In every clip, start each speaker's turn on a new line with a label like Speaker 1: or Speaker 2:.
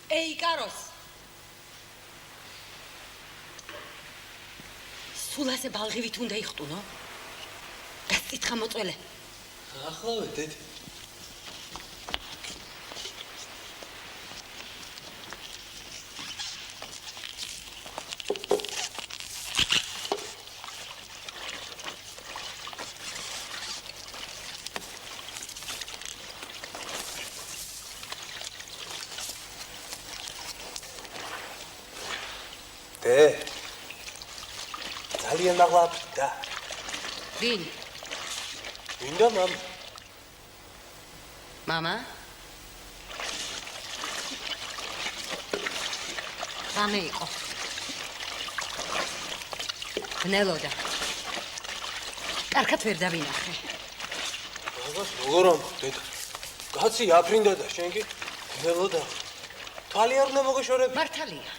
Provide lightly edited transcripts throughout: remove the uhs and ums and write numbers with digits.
Speaker 1: Ei, Carlos. Sula se balgivit უნდა იხტუნო. დასწითხა მოწველე.
Speaker 2: ახლავე დედი. ძალიან მაღლაფრიდა.
Speaker 1: ვინ?
Speaker 2: მინდა მამა.
Speaker 1: მამა? რამე იყო? ნელოდა. კარგად ვერ დავინახე.
Speaker 2: მაგას როგორ ამხდედა? კაცი აფრინდა და შენ კი ნელოდა. თვალი არ უნდა მოგეშორები.
Speaker 1: მართალია.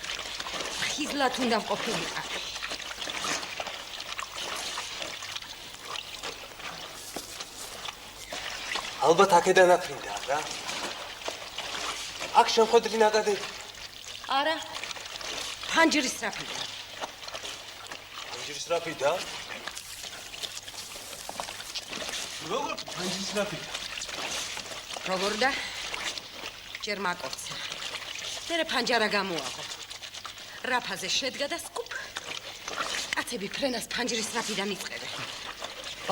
Speaker 1: ხიზლად უნდა ყოფილიყო.
Speaker 2: ალბათ აქედან აფრინდა რა. აქ შემხედრი ნაკადები.
Speaker 1: არა. ფანჯრის რაფიდა.
Speaker 2: ფანჯრის რაფიდა? როგორ ფანჯრის რაფიდა?
Speaker 1: როგორ და? ჯერ მაკოცა. მერე ფანჯარა გამოაღო. რაფაზე შედგა და სკუპ. კაცები ფრენას ფანჯრის რაფიდან იწყებენ.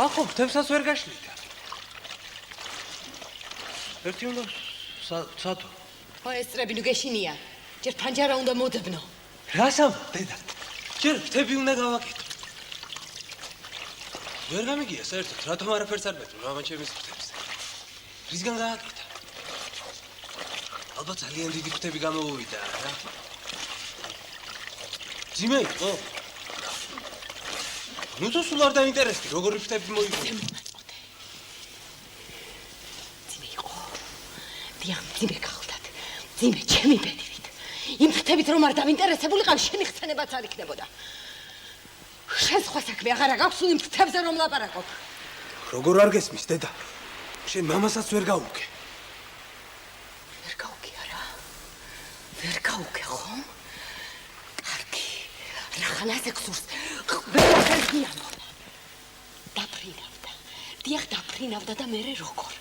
Speaker 2: ახო, თემსაც ვერ გაშლიდა. ერთი უნდა სათო.
Speaker 1: ხო, ეს წრები ნუ გეშინია. ჯერ ფანჯარა უნდა მოდებნო.
Speaker 2: რასამ, დედა? ჯერ ფრთები უნდა გავაკეთო. ვერ გამიგია საერთოდ, რატომ არაფერს არ მეტყვი მამა ჩემის ფრთებზე. რისგან გააკეთა? ალბათ ძალიან დიდი ფრთები გამოუვიდა რა. ძიმე იყო? ნუ თუ სულ არ დაინტერესდი, როგორი ფრთები მოიგონე.
Speaker 1: ძიმე გახლდათ. ძიმე ჩემი ბედივით. იმ ფრთებით რომ არ დავინტერესებულიყავ, შენი ხსენებაც არ იქნებოდა. შენ სხვა საქმე აღარა გაქვს იმ ფრთებზე რომ ლაპარაკობ.
Speaker 2: როგორ არ გესმის, დედა? შენ მამასაც ვერ გაუგე.
Speaker 1: ვერ გაუგე არა. ვერ გაუგე ხომ? კარგი. რახანაზე გსურს. ყველაფერს გიამბობ. დაფრინავდა. დიახ, დაფრინავდა და მე როგორ?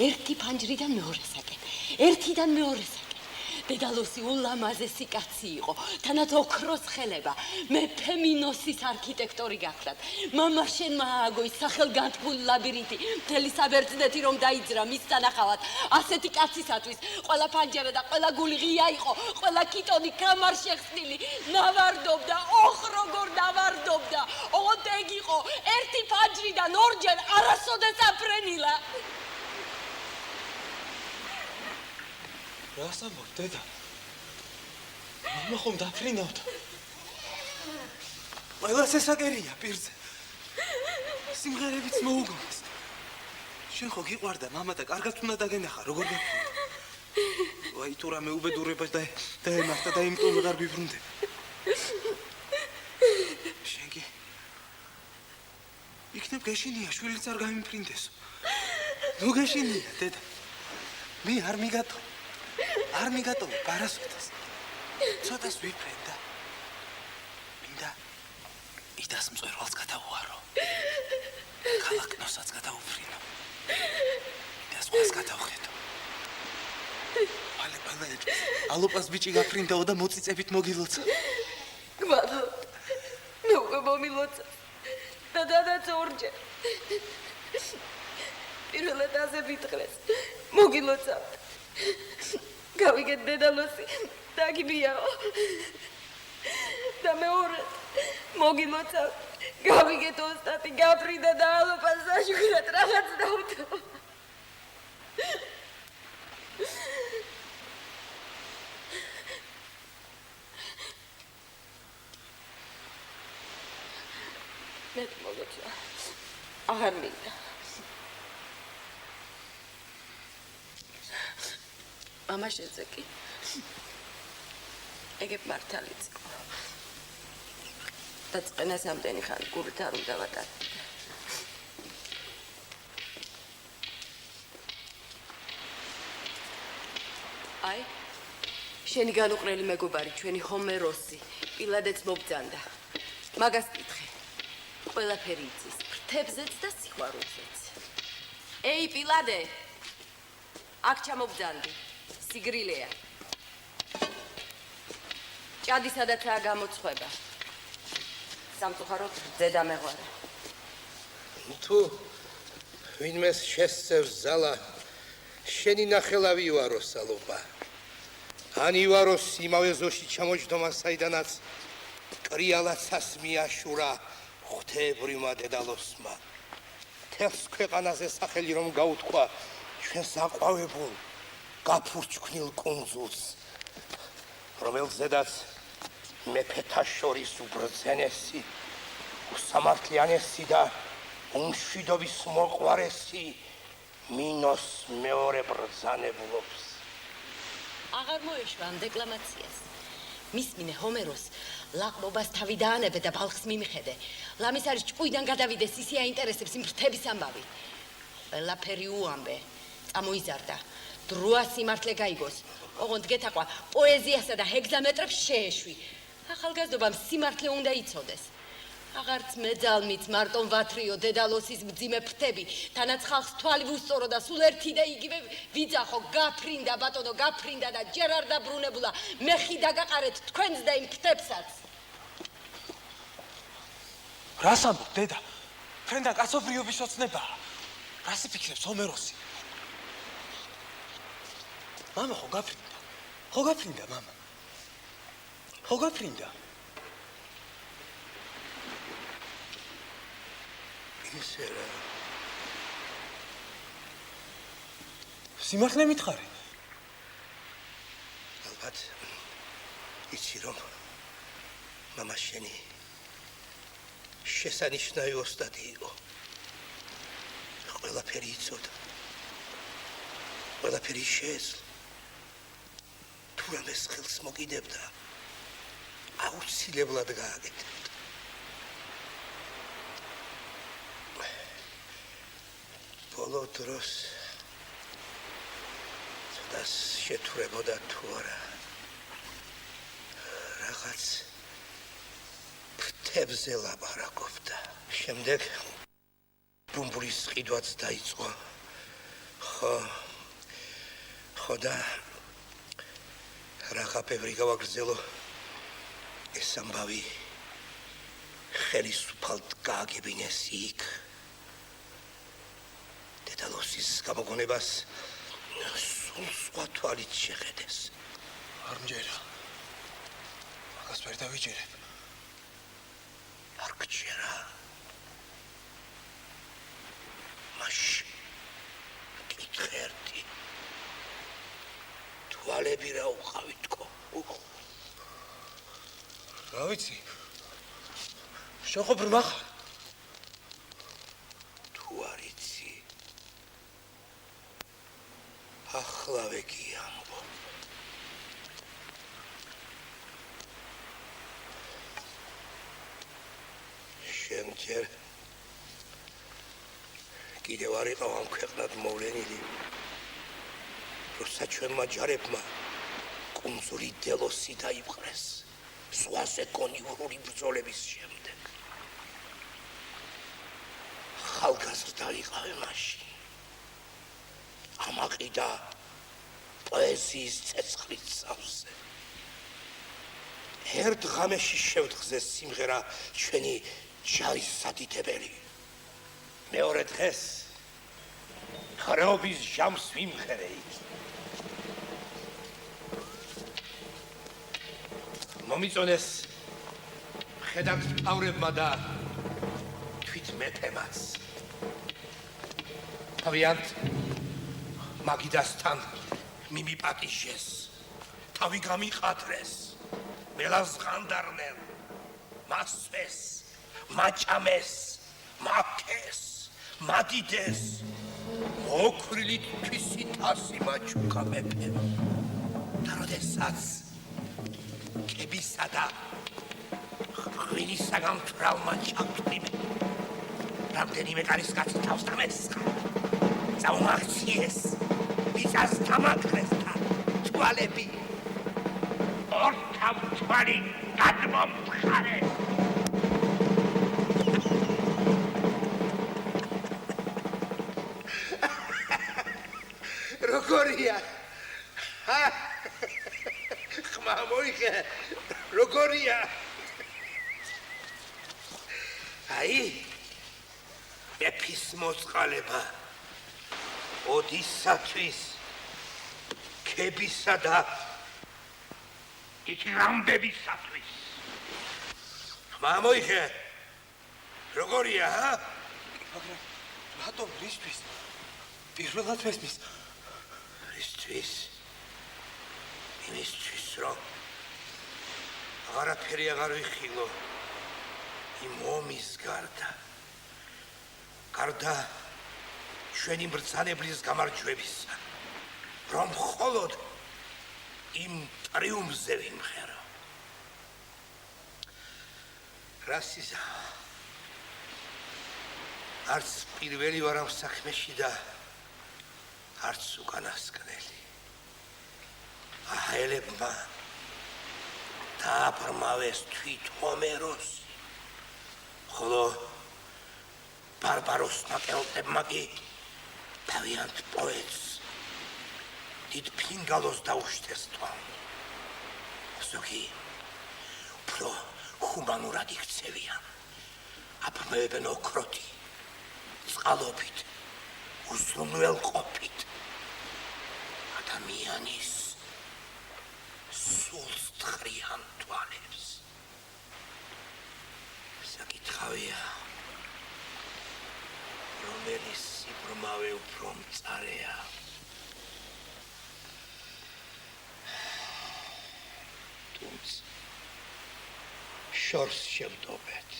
Speaker 1: ერთი ფანჯრიდან მეორესაკენ. ერთიდან მეორესაკენ. დედალოსი ულამაზესი კაცი იყო. თანაც ოქროს ხელება. მეფე მინოსის არქიტექტორი გახლდათ. მამა შენმა ააგო ის სახელგანთქმული ლაბირინთი. მთელი საბერძნეთი რომ დაიძრა მის სანახავად. ასეთი კაცისათვის ყველა ფანჯარა და ყველა გული ღია იყო. ყველა კიტონი კამარ შეხსნილი. ნავარდობდა, ოხ როგორ ნავარდობდა. ოღონდ ეგ იყო. ერთი ფანჯრიდან ორჯერ არასოდეს აფრენილა.
Speaker 2: რას ამბობ, დედა? მამა ხომ დაფრინავდა? ყველას ესაკერია პირზე. სიმღერებიც მოუგონეს. შენ ხო გიყვარდა მამა და კარგად უნდა დაგენახა, როგორ გაფრინდა? ვაი, თუ რამე უბედურებას დაემართა და იმიტომ ვეღარ ვიბრუნდები. შენ კი იქნებ გეშინია, შვილიც არ გამიფრინდეს. ნუ გეშინია, დედა. მე არ მიგატო. არ მიგატოვე პარასოტას. ცოტას ვიფრენდა. მინდა იდას მწვერვალს გადავუარო. ქალაქნოსაც გადავუფრინო. და სხვას გადავხედო. ალე ალოპას ბიჭი გაფრინდაო და მოწიწებით მოგილოცა.
Speaker 1: გმადლობ. მე უკვე მომილოცა. და დადაც ორჯერ. პირველად აზებით დღეს მოგილოცა. გავიგეთ დედალოსი დაგიბიაო და მეორე მოგილოცა გავიგეთ ოსტატი გაფრინდა და ალოპას საშუქრად რაღაც დაუთო მე მოგეცა აღარ მინდა მამა შეძე კი ეგებ მართალიც იყო და წენას ამდენი ხანი გულით არ უნდა ვატარებ აი შენი განუყრელი მეგობარი, ჩვენი ჰომეროსი, პილადეც მობძანდა. მაგას კითხე. ყველაფერი იცის, ფრთებზეც და სიყვარულზეც. ეი, პილადე! აქ ჩამობძანდი. სიგრილეა. ჭადი სადაცაა გამოცხება. სამწუხაროდ ზედა მეღვარა.
Speaker 3: თუ ვინმეს შესწევს ზალა, შენი ნახელავი ივაროს სალობა. ან ივაროს იმავე ზოში ჩამოჯდომა, საიდანაც კრიალაცას მიაშურა ღვთაებრივმა დედალოსმა. თელს ქვეყანაზე სახელი რომ გაუთქვა ჩვენს აყვავებულ, გაფურჩქნილ კუნძულს, რომელზედაც მეფეთა შორის უბრძენესი, უსამართლიანესი და უმშვიდობის მოყვარესი მინოს მეორე ბრძანებულობს.
Speaker 1: აღარ მოეშვა ამ დეკლამაციას. მისმინე ჰომეროს ლაყბობას თავი დაანებე და ბალხს მიმხედე. ლამის არის ჭკუიდან გადავიდეს ისე აინტერესებს იმ ფრთების ამბავი. ყველაფერი უამბე. წამოიზარდა. დროა სიმართლე გაიგოს. ოღონდ გეთაყვა პოეზიასა და ჰეგზამეტრებს შეეშვი. ახალგაზრდობამ სიმართლე უნდა იცოდეს. აღარც მეძალმით მარტო ვათრიო დედალოსის მძიმე ფრთები, თანაც ხალხს თვალი ვუსწორო და სულ ერთი და იგივე ვიძახო, გაფრინდა ბატონო, გაფრინდა და ჯერ არ დაბრუნებულა, მეხი დაგაყარეთ თქვენს და იმ ფრთებსაც.
Speaker 2: რას ამბობ, დედა? ფრენდა კაცობრიობის ოცნებაა. რას იფიქრებს ჰომეროსი? მამა ხო გაფრინდა? ხო გაფრინდა, მამა? ხო გაფრინდა?
Speaker 3: ისე რა.
Speaker 2: სიმართლე მითხარი?
Speaker 3: ალბათ იცი რომ მამა შენი შესანიშნავი ოსტატი იყო. ყველაფერი იცოდა. ყველაფერი შეეძლო. თუ რამეს ხელს მოკიდებდა, აუცილებლად გააკეთებდა. ბოლო დროს ცოტას შეთურებოდა თუ არა. რაღაც ფრთებზე ლაპარაკობდა. შემდეგ ბუმბულის ყიდვაც დაიწყო. ხო და რაღა ბევრი გავაგრძელო. ეს ამბავი ხელისუფალ გააგებინეს იქ. დედალოსის გამოგონებას სულ სხვა თვალით შეხედეს.
Speaker 2: არ მჯერა. მაგას ვერ დავიჯერებ.
Speaker 3: არ გჯერა. მაშინ კითხე ერთი. თვალები რა უყავითკო.
Speaker 2: რა ვიცი. შეხო ბრმა ხარ.
Speaker 3: თუ არ იცი. ახლავე გიამბო. შემჯერ კიდევ არ იყავ ამ ქვეყნად მოვლენილი, როცა ჩვენმა ჯარებმა კუნძული დელოსი დაიპყრეს ზღვაზე კონიურული ბრძოლების შემდეგ. ხალხაზრდა იყავე მაშინ. ამაყიდა პოეზიის ცეცხლის სავსე. ერთ ღამეში შევთხზეს სიმღერა ჩვენი ჯარის სადიდებელი. მეორე დღეს ხრეობის ჟამს ვიმღერეით. მომიწონეს ხედავთ პავრებმა და თვით მეფემაც. თავიანთ მაგიდასთან მიმიპატიჟეს, თავი გამიყადრეს, მელას ყანდარნენ, მასვეს, მაჭამეს, მაქეს, მადიდეს, მოქრილით თვისი თასი მაჩუკა მეფემ. და როდესაც კებისა და ღვინისაგან თრალმა ჩავთვლიმე, რამდენიმე კარისკაცი თავს დამესხა. წაუმახციეს, მიწას დამაკრეს და თვალები ორთავთვალი გადმომხარე.
Speaker 4: როგორია? ხმა მოიხე, როგორია? აი, მეფის მოწყალება ოდისათვის ქებისა და
Speaker 3: იქრამდებისათვის.
Speaker 4: ხმა მოიხე, როგორია?
Speaker 2: მაგრამ რატომ რისთვის? პირველად მესმის.
Speaker 4: რისთვის? იმისთვის, რომ აღარაფერი აღარ ვიხილო იმ ომის გარდა. გარდა ჩვენი მბრძანებლის გამარჯვებისა, რომ მხოლოდ იმ ტრიუმფზე ვიმღერო. რასიზა? არც პირველი ვარ ამ საქმეში და არც უკანასკნელი. აჰელებმა დააბრმავეს თვით ჰომეროსი, ხოლო ბარბაროსმა კელტებმა კი თავიანთ პოეტს დიდ ფინგალოს დაუშტეს თვალ. ზოგი უფრო ჰუმანურად იქცევიან, აბმევენ ოქროთი, წყალობით, უზრუნველყოფით. ადამიანის სულს თხრიან თვალებს. საკითხავია, რომელი სიბრმავე უფრო მწარეა. თუმცა შორს შევტოვეთ.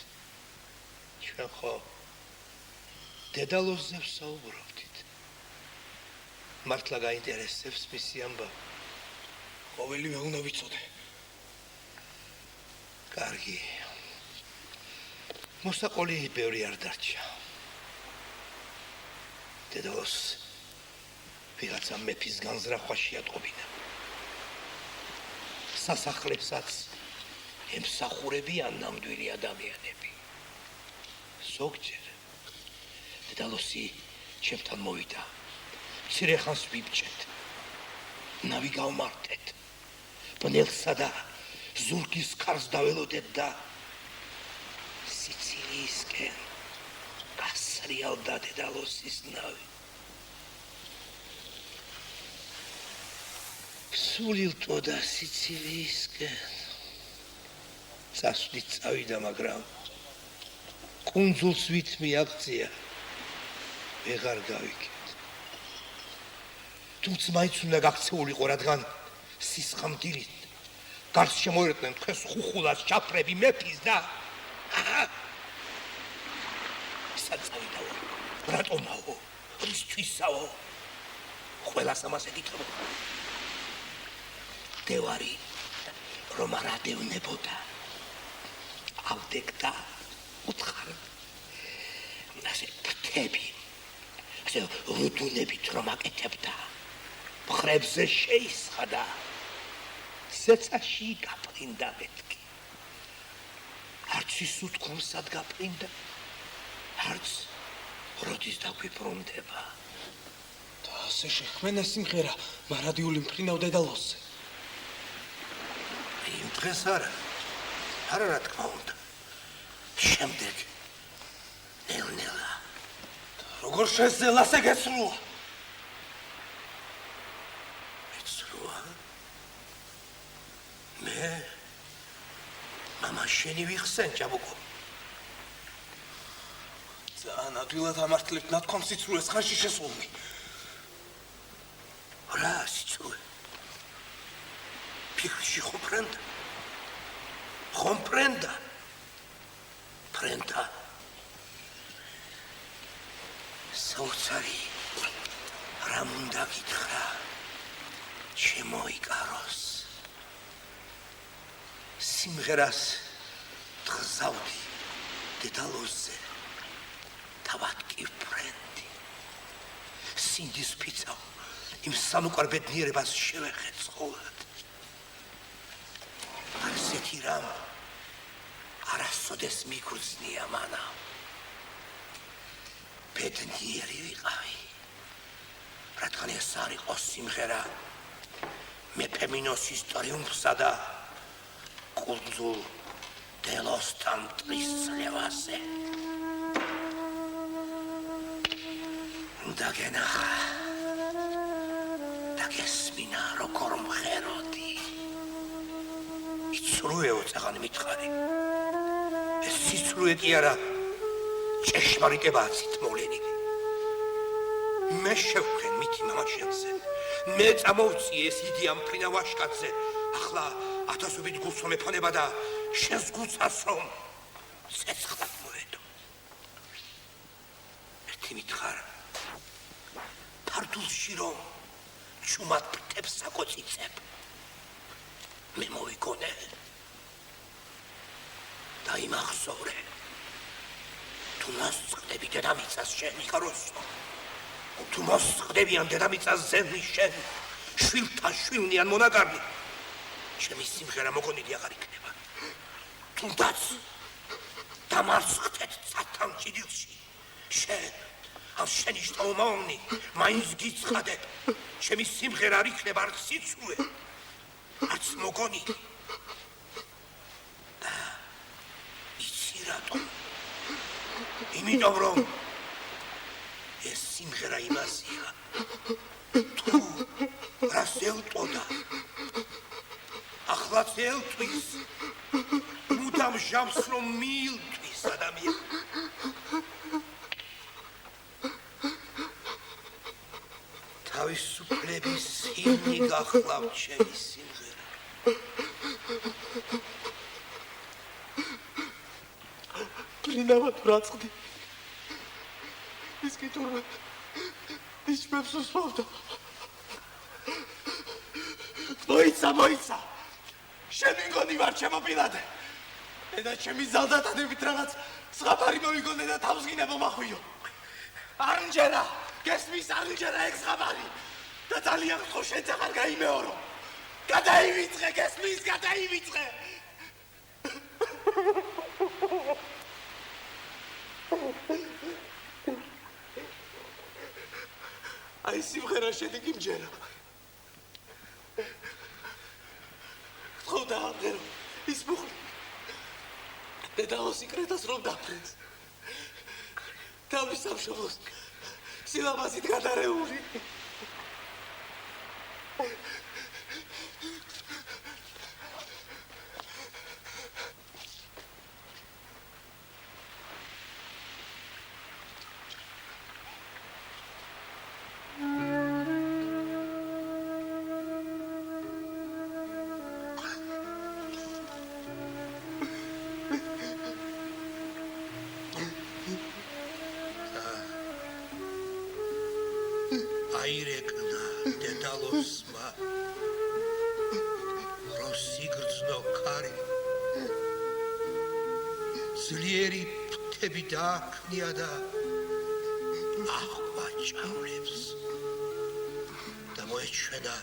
Speaker 4: ჩვენ ხო დედალოზზე ვსაუბრობდით. მართლა გაინტერესებს მისი ამბავი?
Speaker 2: ყოველივე უნდა ვიცოდე.
Speaker 4: კარგი. მოსაყოლი ბევრი არ დარჩა. დედალოს ვიღაცა მეფის განზრახვა შეატყობინა. სასახლებსაც ემსახურებიან ნამდვილი ადამიანები. ზოგჯერ დედალოსი ჩემთან მოვიდა. მცირე ხანს ვიბჭეთ. ნავი გავმართეთ. ბნელსა და ზურგის ქარს დაველოდეთ და სიცილიისკენ გასრიალდა დედალოსის ნავი. სულილტოდა სიცილიისკენ. წასვლით წავიდა, მაგრამ კუნძულს ვით მიაღწია. ვეღარ გავიქეთ. თუმცა მაინც უნდა გაქცეულიყო, რადგან სისხამდილით გარს შემოერტნენ თქვენს ხუხულას ჩაფრები მეფის და საწავიდაო, რატომაო, რისთვისაო, ყველას ამას ეკითხებოდა. დევარი რომ არ ადევნებოდა, ავდეგდა უთხარ ასე ფრთები, ასე რუდუნებით რომ აკეთებდა, მხრებზე შეისხადა, სეცაში გაფრინდა მეთქი. არც ის უთქვამსად გაფრინდა, არც როდის დაგვიბრუნდება.
Speaker 2: და ასე შექმნა სიმღერა მარადიული მფრინავ დედალოსზე.
Speaker 4: იმ დღეს არა რა თქმა უნდა. შემდეგ ნელ-ნელა.
Speaker 2: როგორ შეძლო ასე გეცრუა?
Speaker 4: ეცრუა? მე მამა შენი ვიხსენ, ჭაბუკო.
Speaker 2: ძალიან ადვილად ამართლებთ ნათქვამ სიცრუეს ხანში შესულნი.
Speaker 4: რა სიცრუე? ფიქრში ხომ ფრენდა? ხომ ფრენდა? ფრენდა. საოცარი რამ უნდა გითხრა? შემოიკაროს. სიმღერას დღზავდი დედალოზზე. თავად კი ფრენდი. სინდის ფიცავ იმ სამოკვარ ბედნიერებას შევეხეთ ცხოველად. ასეთი რამ არასოდეს მიგრძნია მანა. ბედნიერი ვიყავი. რადგან ეს არ იყო სიმღერა მეფე მინოსის ტრიუმფსა და კუნძულ დელოსთან ტყის წლევაზე. დაგენახა და გესმინა როგორ მღეროდი. იცრუეო წაღანი მითხარი. ეს სიცრუე კი არა ჭეშმარიტებაა თითმოვლენილი. მე შევხვენ მითი მამაშენზე. მე წამოვწი ეს იდეა მფრინა ვაშკაცზე. ახლა ათასობით გულს მომეფანება და შენს გულსაც რომ ცეცხლად მოედო. ერთი მითხარ ფარდულში რომ ჩუმად ფრთებს საკოციცებ. მე მოვიგონე და იმახსოვრე. თუ მოსწყდები დედამიწას შენ იკაროსო. თუ მოსწყდებიან დედამიწას ზენი შენ შვილთა შვილნიან მონაკარნი. ჩემი სიმღერა მოგონილი აღარ იქნება. თუნდაც დამარცხდეთ სათან ჭიდილში. შენ ამ შენი შტომოვნი მაინც გიცხადებ. ჩემი სიმღერა არ იქნება არც სიცრუე, არც მოგონილი. და იცი რატომ? იმიტომ რომ ეს სიმღერა იმასია. თუ რას ელტოდა? ახლა ელტვის. მუდამ ჟამს რომ მიილტვის ადამიანი. თავისუფლების ჰიმნი გახლავთ ჩემი სიმღერა.
Speaker 2: პრინავად რაწყდი. ის კითურმე ისმებს უსვავდა. მოიცა შენ მიგონი ვარ ჩემოპილადე. და ჩემი ზალდათადებით რაღაც ზღაპარი მოიგონე და თავს გინებო მახვიო. არნჯერა გესმის არნჯერა ეგ ზღაპარი და ძალიან ხო შენც აღარ გაიმეორო. გადაივიწყე გესმის გადაივიწყე. აი სიმღერა შენი გიმჯერა. ხოდა ამღერო ის მუხლი დედალოს სიკრეტას რომ დაფრენს. თავის სამშობლოს სილამაზით გადარეული.
Speaker 4: აირეკნა დედალოსმა რომ სიგრძნო ქარი ძლიერი ფრთები დააქმნია და ახვაჭავლებს და მოეჩვენა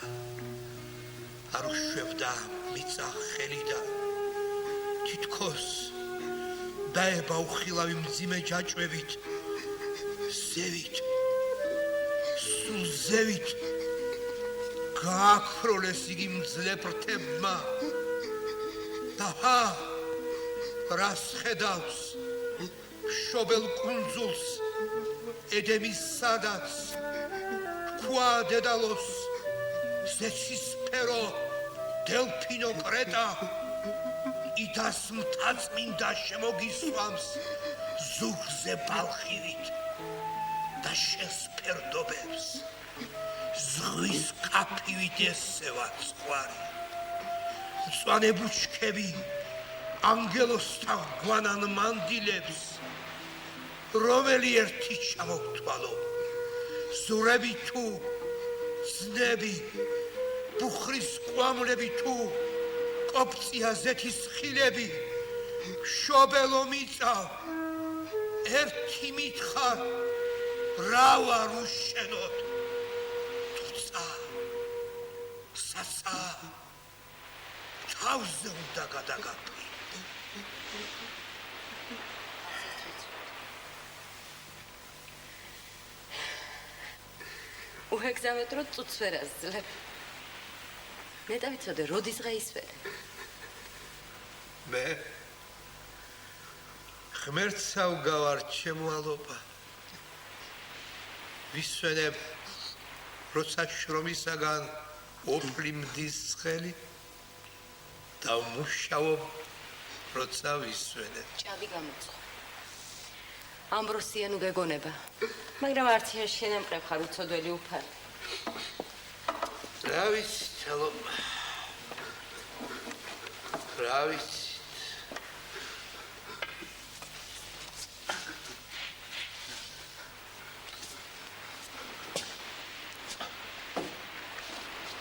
Speaker 4: არ უშვებდა მიწა ხელი და თითქოს დაება უხილავი მძიმე ჯაჭვებით ზევით ზევით გააქროლეს იგი მძლე ფრთებმა და რას ხედავს მშობელ კუნძულს ედემის სადაც თქვა დედალოს ზეცისფერო დელფინო კრეტა იდას მთაწმინდა შემოგისვამს ზურგზე ბალხივით და შესფერდობებს ზღვის კაფივით ესევა ცხვარი. მწვანე ბუჩქები ანგელოსთან გვანან მანდილებს, რომელი ერთი ჩამოგთვალო, ზურები თუ ზნები, ბუხრის კვამლები თუ კოპწია ზეთის ხილები, მშობელო მიწა, ერთი მითხარ, რა ვარ უშენოდ, თუცა, სასა, თავზე უნდა გადაგაფრინდე.
Speaker 1: უეგზავეთ რომ წუწ ვერ ასძლებ. მე დავიცოდე როდის გაისვენე.
Speaker 4: მე ღმერთსავ გავარ ჩემოალობა. ვისვენებ როცა შრომისაგან ოფლი მდის ხელი და მუშაობ როცა ვისვენებ.
Speaker 1: ჭადი გამოწყო. ამბროსია ნუ გეგონება. მაგრამ არც შენ ამყრებ ხარ უცოდველი უფალი.
Speaker 4: რა ვიცი, თელო. რა ვიცი.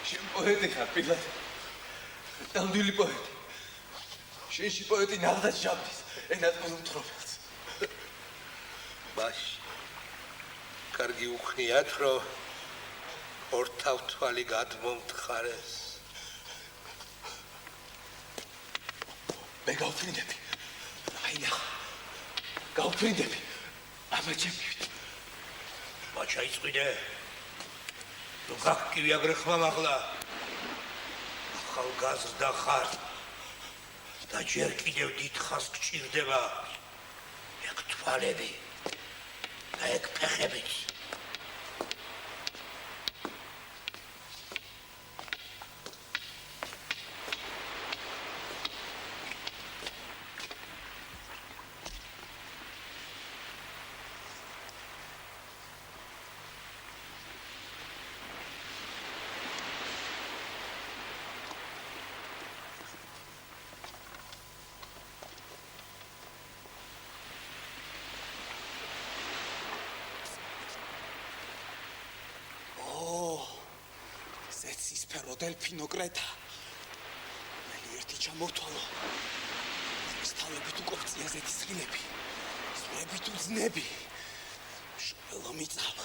Speaker 2: შენ პოეტი ხარ, პირად. ნამდვილი პოეტი. შენში პოეტი ნახდაც ჟამდის, ენად მომთხრობელს.
Speaker 4: ბაში. კარგი უხნიათ, რომ ორთავთვალი გადმომთხარეს.
Speaker 2: მე გავფრინდები. აი ნახე. გავფრინდები. ამაჩემივით.
Speaker 4: მაჩაიწვიდე. ნუ გაგკივიაგრე ხმამ ახლა. ახალგაზრდა ხარ. და ჯერ კიდევ დიდხანს გჭირდება ეგ თვალები და ეგ ფეხებიც.
Speaker 2: სფერო დელფინო კრეტა. მელი ერთი ჩამოვთვალო. სთავებით უკოპწია ზეთის ღილები. ზურებით უძნები. შველო მიწავ.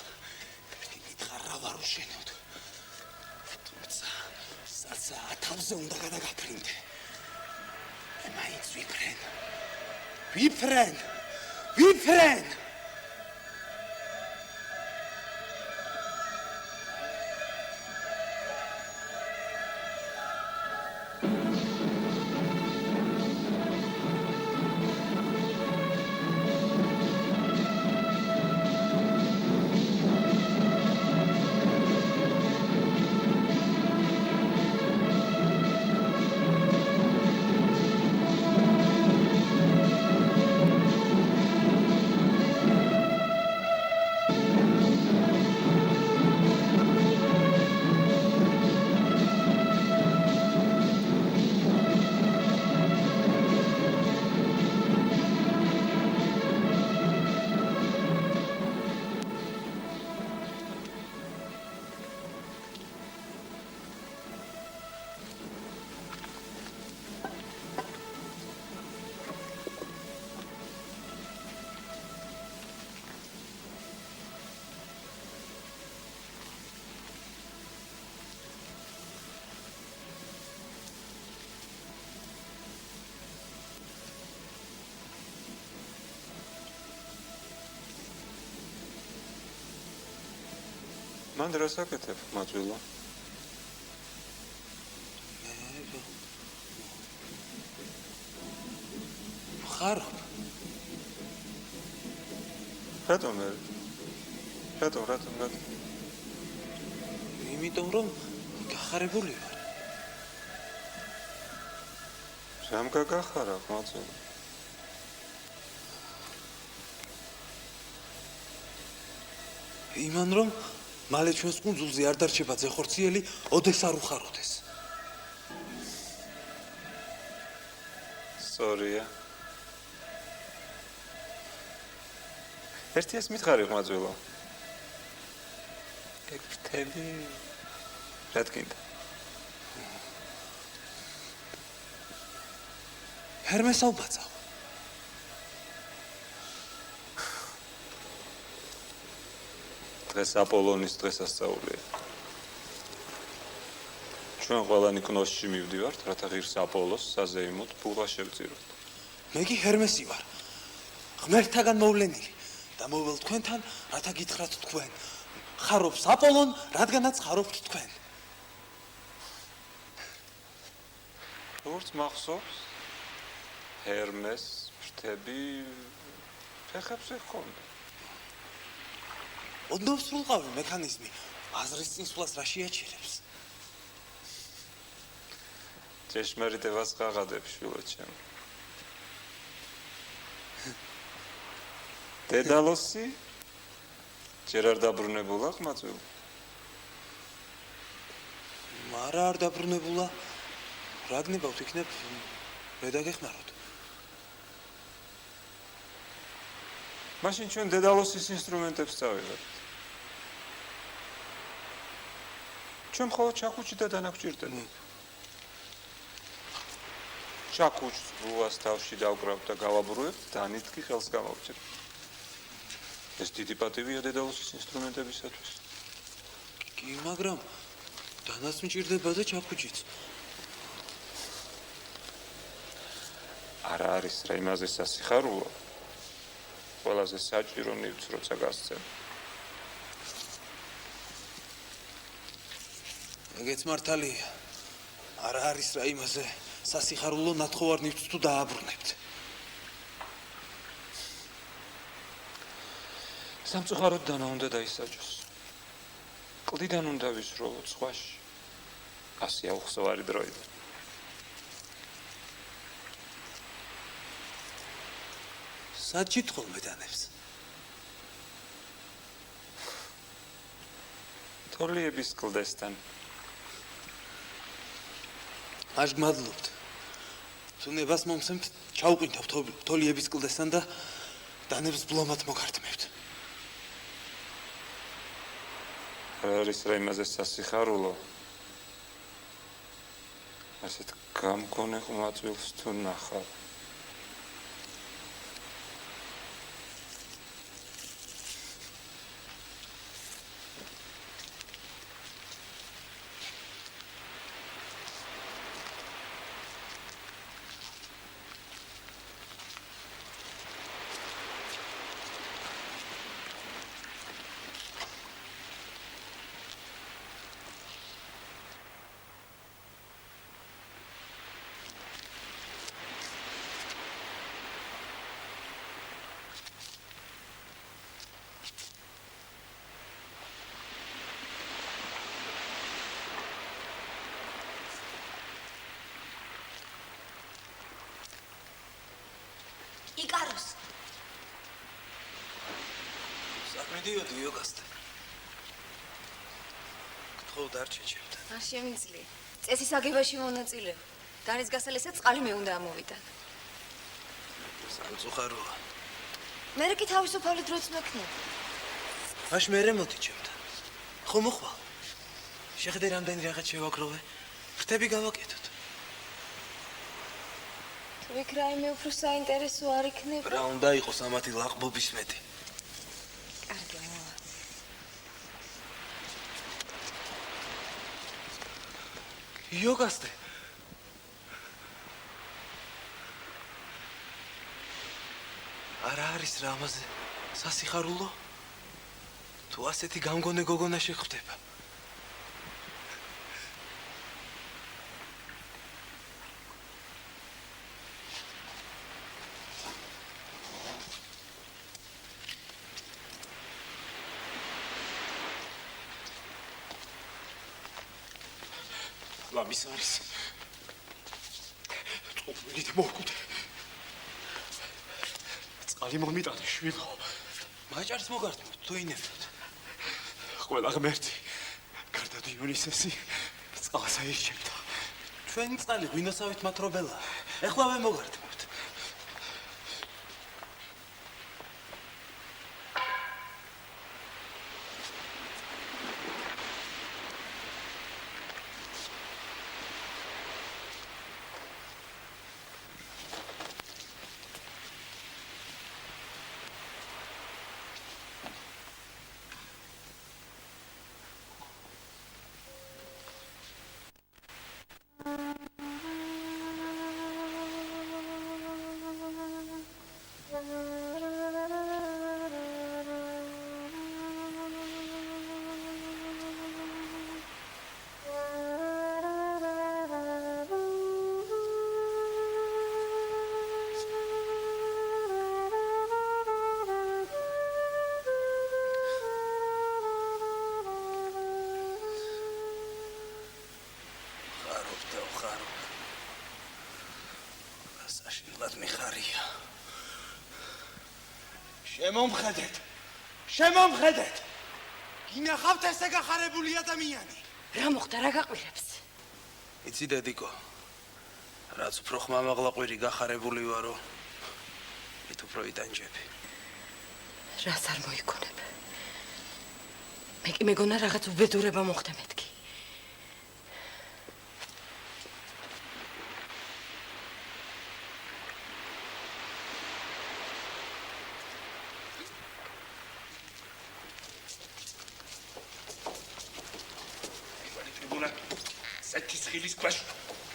Speaker 2: ერთი მითხარ რა ვარ უშენოდ. თუმცა საცა თავზე უნდა გადაგაფრინდე. მე მაინც ვიფრენ.
Speaker 5: მან რას აკეთებ, მაძვილო?
Speaker 2: ხარობ.
Speaker 5: რატომ?
Speaker 2: იმიტომ რომ გახარებული ვარ.
Speaker 5: რამ გაგახარა, მაძვილო?
Speaker 2: იმან რომ მალე ჩვენს კუნძულზე არ დარჩება ზეხორციელი, ოდეს არ უხაროდეს.
Speaker 5: სწორია. ერთი ეს მითხარი, მაძვილო. ეგ ფრთები რა თქინდა?
Speaker 2: ჰერმეს აუბაცავ.
Speaker 5: დღეს აპოლონის დღესასწაულია. ჩვენ ყველანი კნოსში მივდივართ, რათა ღირს აპოლოს საზეიმოდ ბუღა შევწიროთ.
Speaker 2: მე კი ჰერმესი ვარ. ღმერთთაგან მოვლენილი და მოვალ თქვენთან, რათა გითხრათ თქვენ. ხარობს აპოლონ, რადგანაც ხარობთ თქვენ.
Speaker 5: როგორც მახსოვს, ჰერმეს ფრთები ფეხებზე ჰქონდა.
Speaker 2: ოდნავ სრულყავი მექანიზმი აზრის წინსვლას რა შეაჩერებს?
Speaker 5: ჭეშმარიტებას ყაღადებ, შვილო ჩემო. დედალოსი ჯერ არ დაბრუნებულა ყმაწვილი.
Speaker 2: მარა არ დაბრუნებულა. რა გნებავთ იქნებ მე დაგეხმაროთ.
Speaker 5: მაშინ ჩვენ დედალოსის ინსტრუმენტებს წავიღებთ. ჩვენ მხოლოდ ჩაქუჩი და დანაგვჭირდება. ჩაქუჩს ბუას თავში დავკრავთ და გავაბრუებთ, დანით კი ხელს გამოვჭერთ. ეს დიდი პატივია დედალოსის ინსტრუმენტებისათვის.
Speaker 2: კი, მაგრამ დანაც მჭირდება და ჩაქუჩიც.
Speaker 5: არა არის რა იმაზე სასიხარულო. ყველაზე საჭირო ნივთს როცა გასცემ.
Speaker 2: ეგეც მართალია. არა არის რა იმაზე სასიხარულო ნათხოვარ ნივთს თუ დააბრუნებთ.
Speaker 5: სამწუხაროდ დანა უნდა დაისაჯოს. კლდიდან უნდა ვისროლოთ სხვაში. ასია უხსოვარი დროიდან.
Speaker 2: საჭით ხოლმე დანებს.
Speaker 5: თოლიების კლდესთან.
Speaker 2: აშ გმადლობთ. თუ ნებას მომსემთ, ჩაუყინთავთ თოლიების კლდესთან და დანებს ბლომად მოგართმევთ.
Speaker 5: არის რა იმაზე სასიხარულო. ასეთ გამგონე ყმაწვილს თუ ნახავ.
Speaker 1: იკაროს.
Speaker 2: მიდიოდი იოგასთან. გთხოვ არ შეჭებდა.
Speaker 6: არ შემიძლია. წესის აგებაში მონაწილეო. დანის გასალესაც წყალი მე უნდა ამოვიდა.
Speaker 2: სამწუხაროა.
Speaker 6: მე კი თავისუფალი დროც მექნება.
Speaker 2: აშ მერე მოდი ჩემთან. ხო მოხვალ. შეხედე რამდენი რაღაც შევაგროვე. ფრთები გავაკეთოთ.
Speaker 6: თუ იქ რაიმე უფრო საინტერესო არ იქნება?
Speaker 2: რა უნდა იყოს ამათი ლაყბობის მეტი?
Speaker 6: კარგი, მოვა.
Speaker 2: იოგასტე. არა არის რა ამაზე სასიხარულო? თუ ასეთი გამგონე გოგონა შეხვდება. ლამის არის. წყობილით მოვკვდე. წყალი მომიტანე შვილო. მაჭარს მოგართმევთ თუ ინებთ. ყველა ღმერთი გარდა დიონისესი წყალს აირჩევდა. ჩვენი წყალი ღვინოსავით მათრობელა. ეხლავე მოგართმევთ. ხდეო ხარო. საშინლად მიხარია. შემომხედეთ. გინახავთ ესე გახარებული ადამიანი.
Speaker 1: რა მოხდა, რა გაყვირებს?
Speaker 2: იცი დედიკო, რაც უფრო ხმამაღლა ყვირი გახარებული ვარო, მით უფრო იტანჯები.
Speaker 1: რას არ მოიგონებ? მე კი მეგონა რაღაც უბედურება მოხდა მეთქი.
Speaker 4: სეთის ხილის ქვეშ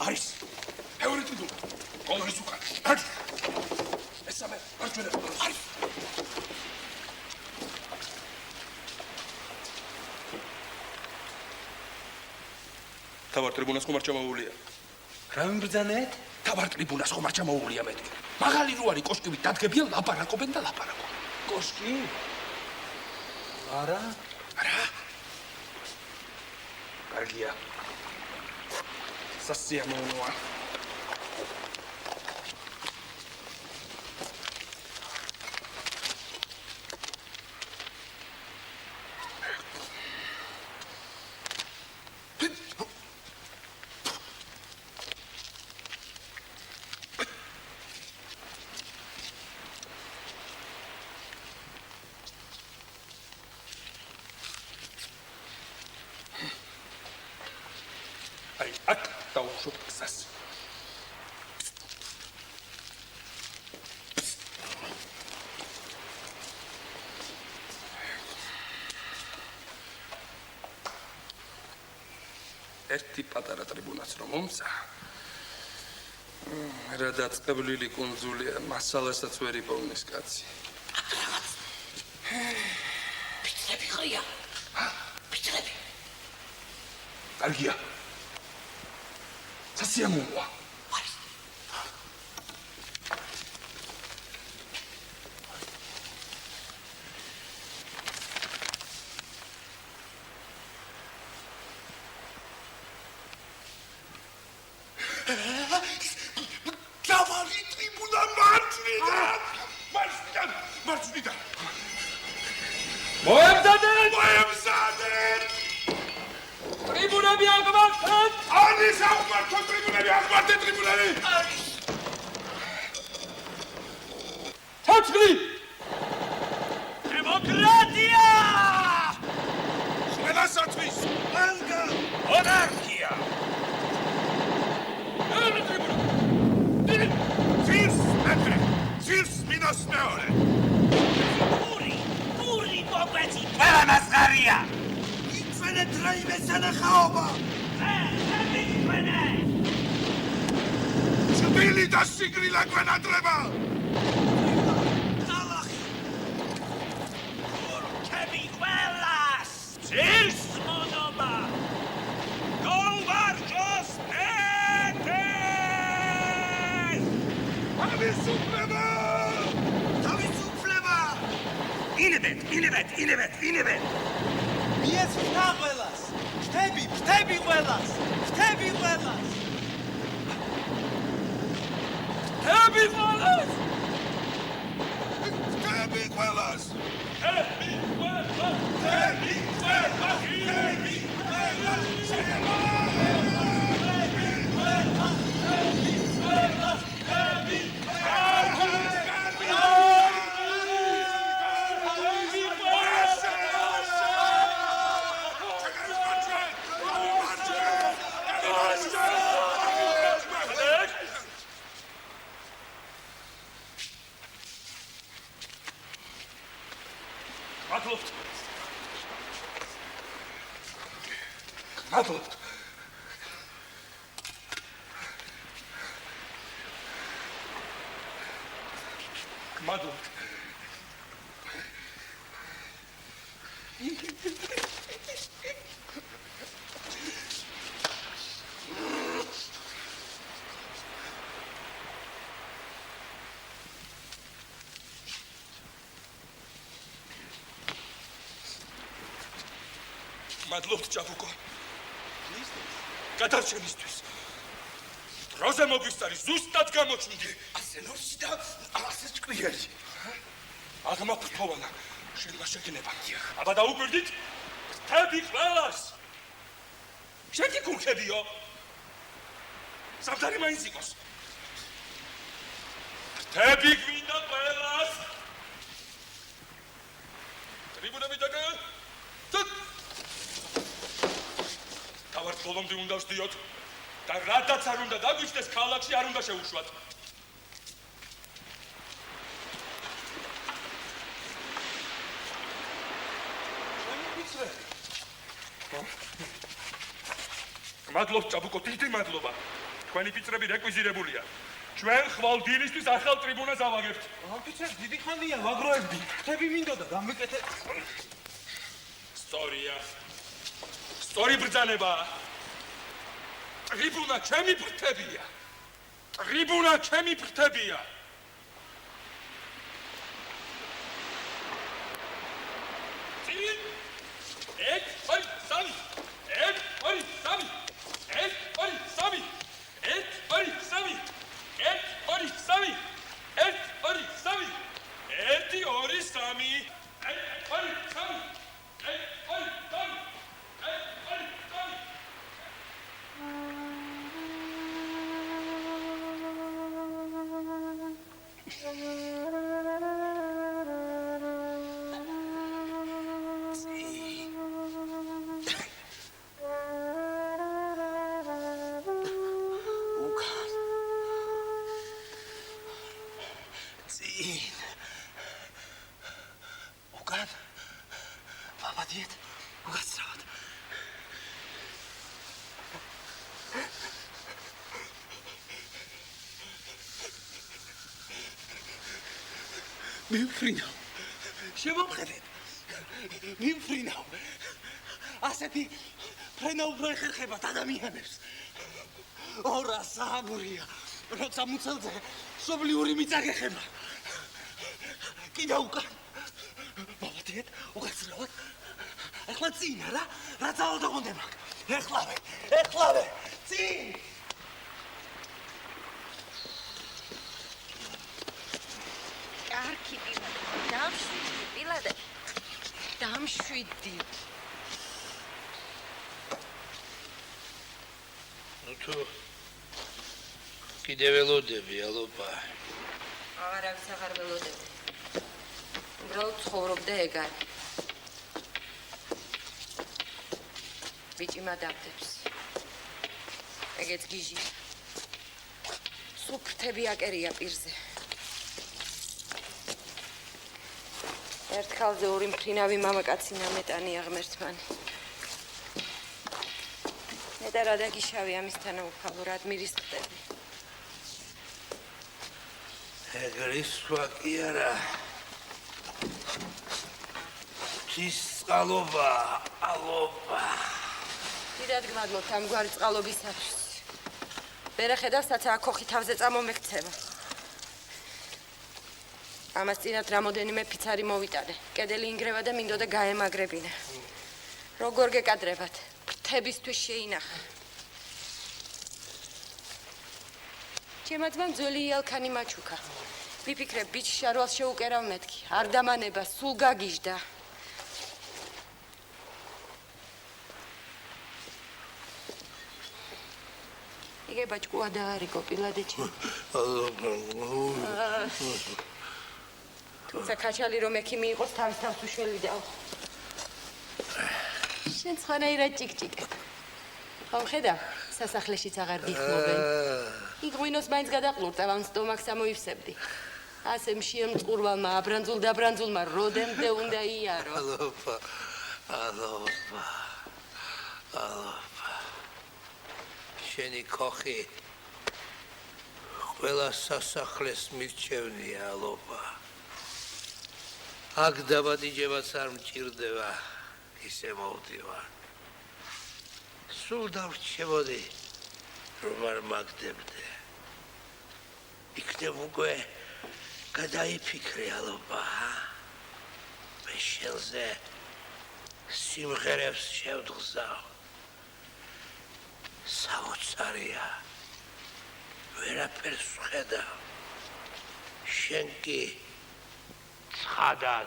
Speaker 4: არის ბევრი ტიტული. კოლონის უკან არის. ესამე მარჯვენა არის. თავარ ტრიბუნას ხომ არ ჩამოუვლია?
Speaker 2: რა მიმბრძანეთ?
Speaker 4: თავარ ტრიბუნას ხომ არ ჩამოუვლია მეთქი. მაღალი რო არის კოშკებით დადგებიან, ლაპარაკობენ და ლაპარაკობენ.
Speaker 2: კოშკი? არა?
Speaker 4: კარგია. სასიამოვნოა. აი, აქ დაუშვებ გზას. ერთი პატარა ტრიბუნაც რომ მომცა, რა დაწყებლილი კუნძულია, მასალასაც ვერ იპოვნის კაცი.
Speaker 1: ფიცრები ხარია. ფიცრები.
Speaker 4: კარგია. სასიამოვნოა. დავალი ტრიბუნა მარჯვნიდან. მოემზადეთ! ტრიბუნები აღმართეთ! არის აღმართო ტრიბუნები, აღმართეთ ტრიბუნები! არის! ჩაჭრი! დემოკრატია! ყველასათვის! ანკა! მონარქია! ერთი ტრიბუნა! ძირს მეტრე! ძირს მინუს მეორე! პური მოგეცი! ყველა მასღარია! იქმენეთ რაიმე სანახაობა! ჩბილი და სიგრილა გვენატრება! ნალახი! ორქები ყველას! ძირს მონობა! გოლვარჯოს ნეტეს! თავისუფლება! თავისუფლება! ინებეთ!
Speaker 2: მიეს ხთა ყველას! ხთები ყველას!
Speaker 4: ხთები ყველას! მადლობთ. მადლობთ, ჭაბუკო. გადარჩენისთვის.
Speaker 7: დროზე მოგისწარი, ზუსტად გამოჩნდი.
Speaker 4: ასე ნოსი და ასე ჭკვიერი.
Speaker 7: აღმა ფრთოვანა, შენმა შეგნება. აბა დაუკვირდით? ფრთები ყველას. შედი გულხებიო. სამთარი მაინც იყოს. ფრთები გვინდა ყველას. ტრიბუნები დაგა. თავართ ბოლომდე უნდა ვსდიოთ. და რადაც არ უნდა დაგვიჩნდეს, ქალაქში არ უნდა შევუშვათ. მადლობთ ჭაბუკო, დიდი მადლობა. თქვენი ფიცრები რეკვიზირებულია. ჩვენ ხვალ დილისთვის ახალ ტრიბუნას ავაგებთ.
Speaker 2: ოფიცერ, დიდი ხანია ვაგროებდი. ფრთები მინდოდა გამეკეთე.
Speaker 7: სწორია. სწორი ბრძანებაა. ტრიბუნა ჩემი ფრთებია. ტრიბუნა ჩემი ფრთებია. წინ! ეგ, ორი, სამი! ეგ, ორი, სამი! ეგ, ორი, სამი! ეგ, ორი, სამი! ეგ, ორი, სამი! ეგ, ორი, სამი! ერთი, ორი, სამი! ეგ, ორი, სამი! ეგ, ორი, სამი! ეგ, ორი, სამი!
Speaker 2: უკან ვაბადიეთ უკაცრავად მიფრინავ შემომხედეთ მიფრინავ ასეთი ფრენა უფრო ეხერხებათ ადამიანებს 200-300 როცა მუცელზე სობლიური მიწა გეხება კიდევ უკან ვაბადიეთ უკაცრავად ეხლა წინ რა ძალდა გონდება ეხლავე წინ
Speaker 1: კარგი პილადე დამშვიდი
Speaker 4: ну то კიდე ველოდები ალობა
Speaker 1: აღარავის აღარ ველოდები უბრალოდ ცხოვრობდა ეგარი ბიჭი მადამდებს ეგეც გიჟია სულ ფრთები აკერია პირზე ერთხალზე ორი მფრინავი მამაკაცი ნამეტანია ღმერთმანი მეტა რა დაგიშავი ამისთან უფალო რად მირის ხტები
Speaker 4: ეგრის ვაკი არა tis qalova alova
Speaker 1: დიდად გმადლობთ ამგვარი წყალობისათვის ვერ ხედავ საცა აქ თავზე წამომექცევა ამას წინათ რამოდენიმე ფიცარი მოვიტანე კედელი ინგრევა და მინდოდა გაემაგრებინა როგორ გეკადრებათ ფრთებისთვის შეინახა ჩემად ძველი იალქანი მაჩუკა ვიფიქრებ ბიჭ შარვალს შეუკერავ მეთქი არ დამანება სულ გაგიჟდა იგე ბაჭკუა და არიგო პილადეჩი თუმცა ქაჩალი რომ ექიმი იყოს თავის თავს უშველი და შენ ცხანაირად ჭიკჭიკებ ხომ ხედავ სასახლეშიც აღარ გიხმობენ იქ ღვინოს მაინც გადაყლურტავ ამ სტომაქს ამოივსებდი ასე მშიერ მწყურვალმა აბრანძულ დაბრანძულმა როდემდე უნდა იარო
Speaker 4: ალობა შენი ქოხი ყველა სასახლეს მირჩევნია ალობა აქ დაბადიჯებაც არ მჭირდება ისე მოვდივარ სულ დავრჩებოდი რომ არ მაგდებდე იქნებ უკვე გადაიფიქრე ალობა მე შენზე სიმღერებს შევდგზავ საოცარია ვერაფერს ვხედავ. შენ კი ცხადად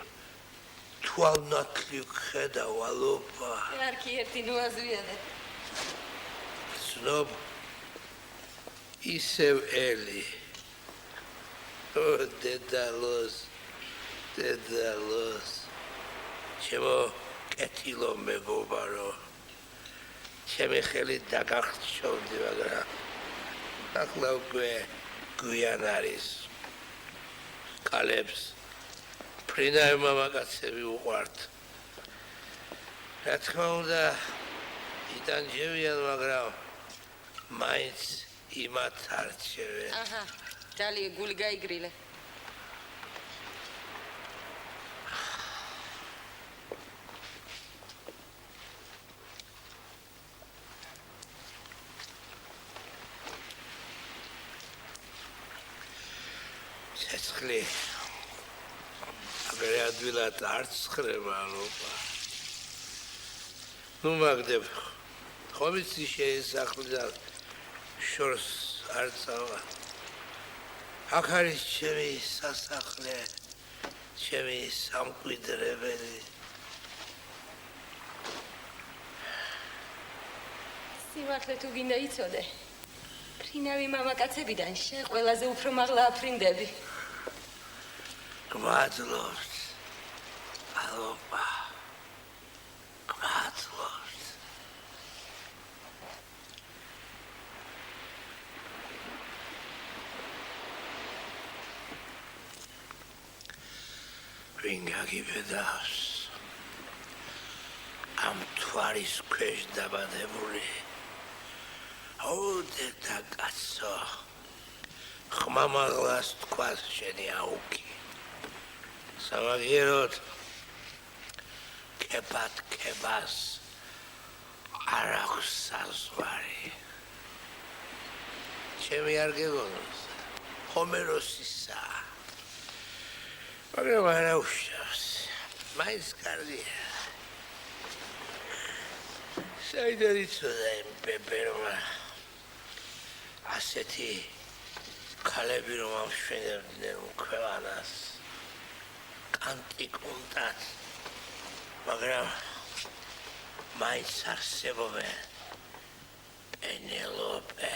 Speaker 4: თვალნათლივ ხედავ, ალობა.
Speaker 6: არქი ერთი ნუაზვიადე.
Speaker 4: ცნობ ისევ ელი. ო დედალოს. ჩემო კეთილო მეგობარო. ჩემი ხელით დაგახშოვდი, მაგრამ ახლა უკვე გვიან არის. კალებს ფრინაი მამაკაცები უყვართ. რა თქმა უნდა, იტანჯებიან, მაგრამ მაინც იმათ არჩევენ.
Speaker 6: აჰა, დალი გული გაიგრილე.
Speaker 4: ცეცხლი აგრე ადვილად არ ცხრება, ალობა. ნუ მაგდებ, ხომ იცი შეისახლიდან შორს არ წავა. აქ არის ჩემი სასახლე, ჩემი სამკვიდრებელი.
Speaker 6: სიმართლე თუ გინდა იცოდე, ფრინავი მამაკაცებიდან შენ ყველაზე უფრო მაღლა აფრინდები.
Speaker 4: გმადლობთ, ალობა, გმადლობთ. ვინ გაგიბედავს ამ თვალის ქვეშ დაბადებული ო დედაკაცო, ხმამაღლას თქვას შენი აუქი. სამაგიეროდ კეპად კებას არ აქვს საზღვარი. ჩემი არ გეგონოს, ჰომეროსისა. მაგრამ არა უშავს, მაინც კარგია. საიდან იცოდა იმ პეპერმა ასეთი ქალები რომ ამშვენებდნენ ქვეყანას კანტიკუნტად, მაგრამ მაინც არსებობენ პენელოპე,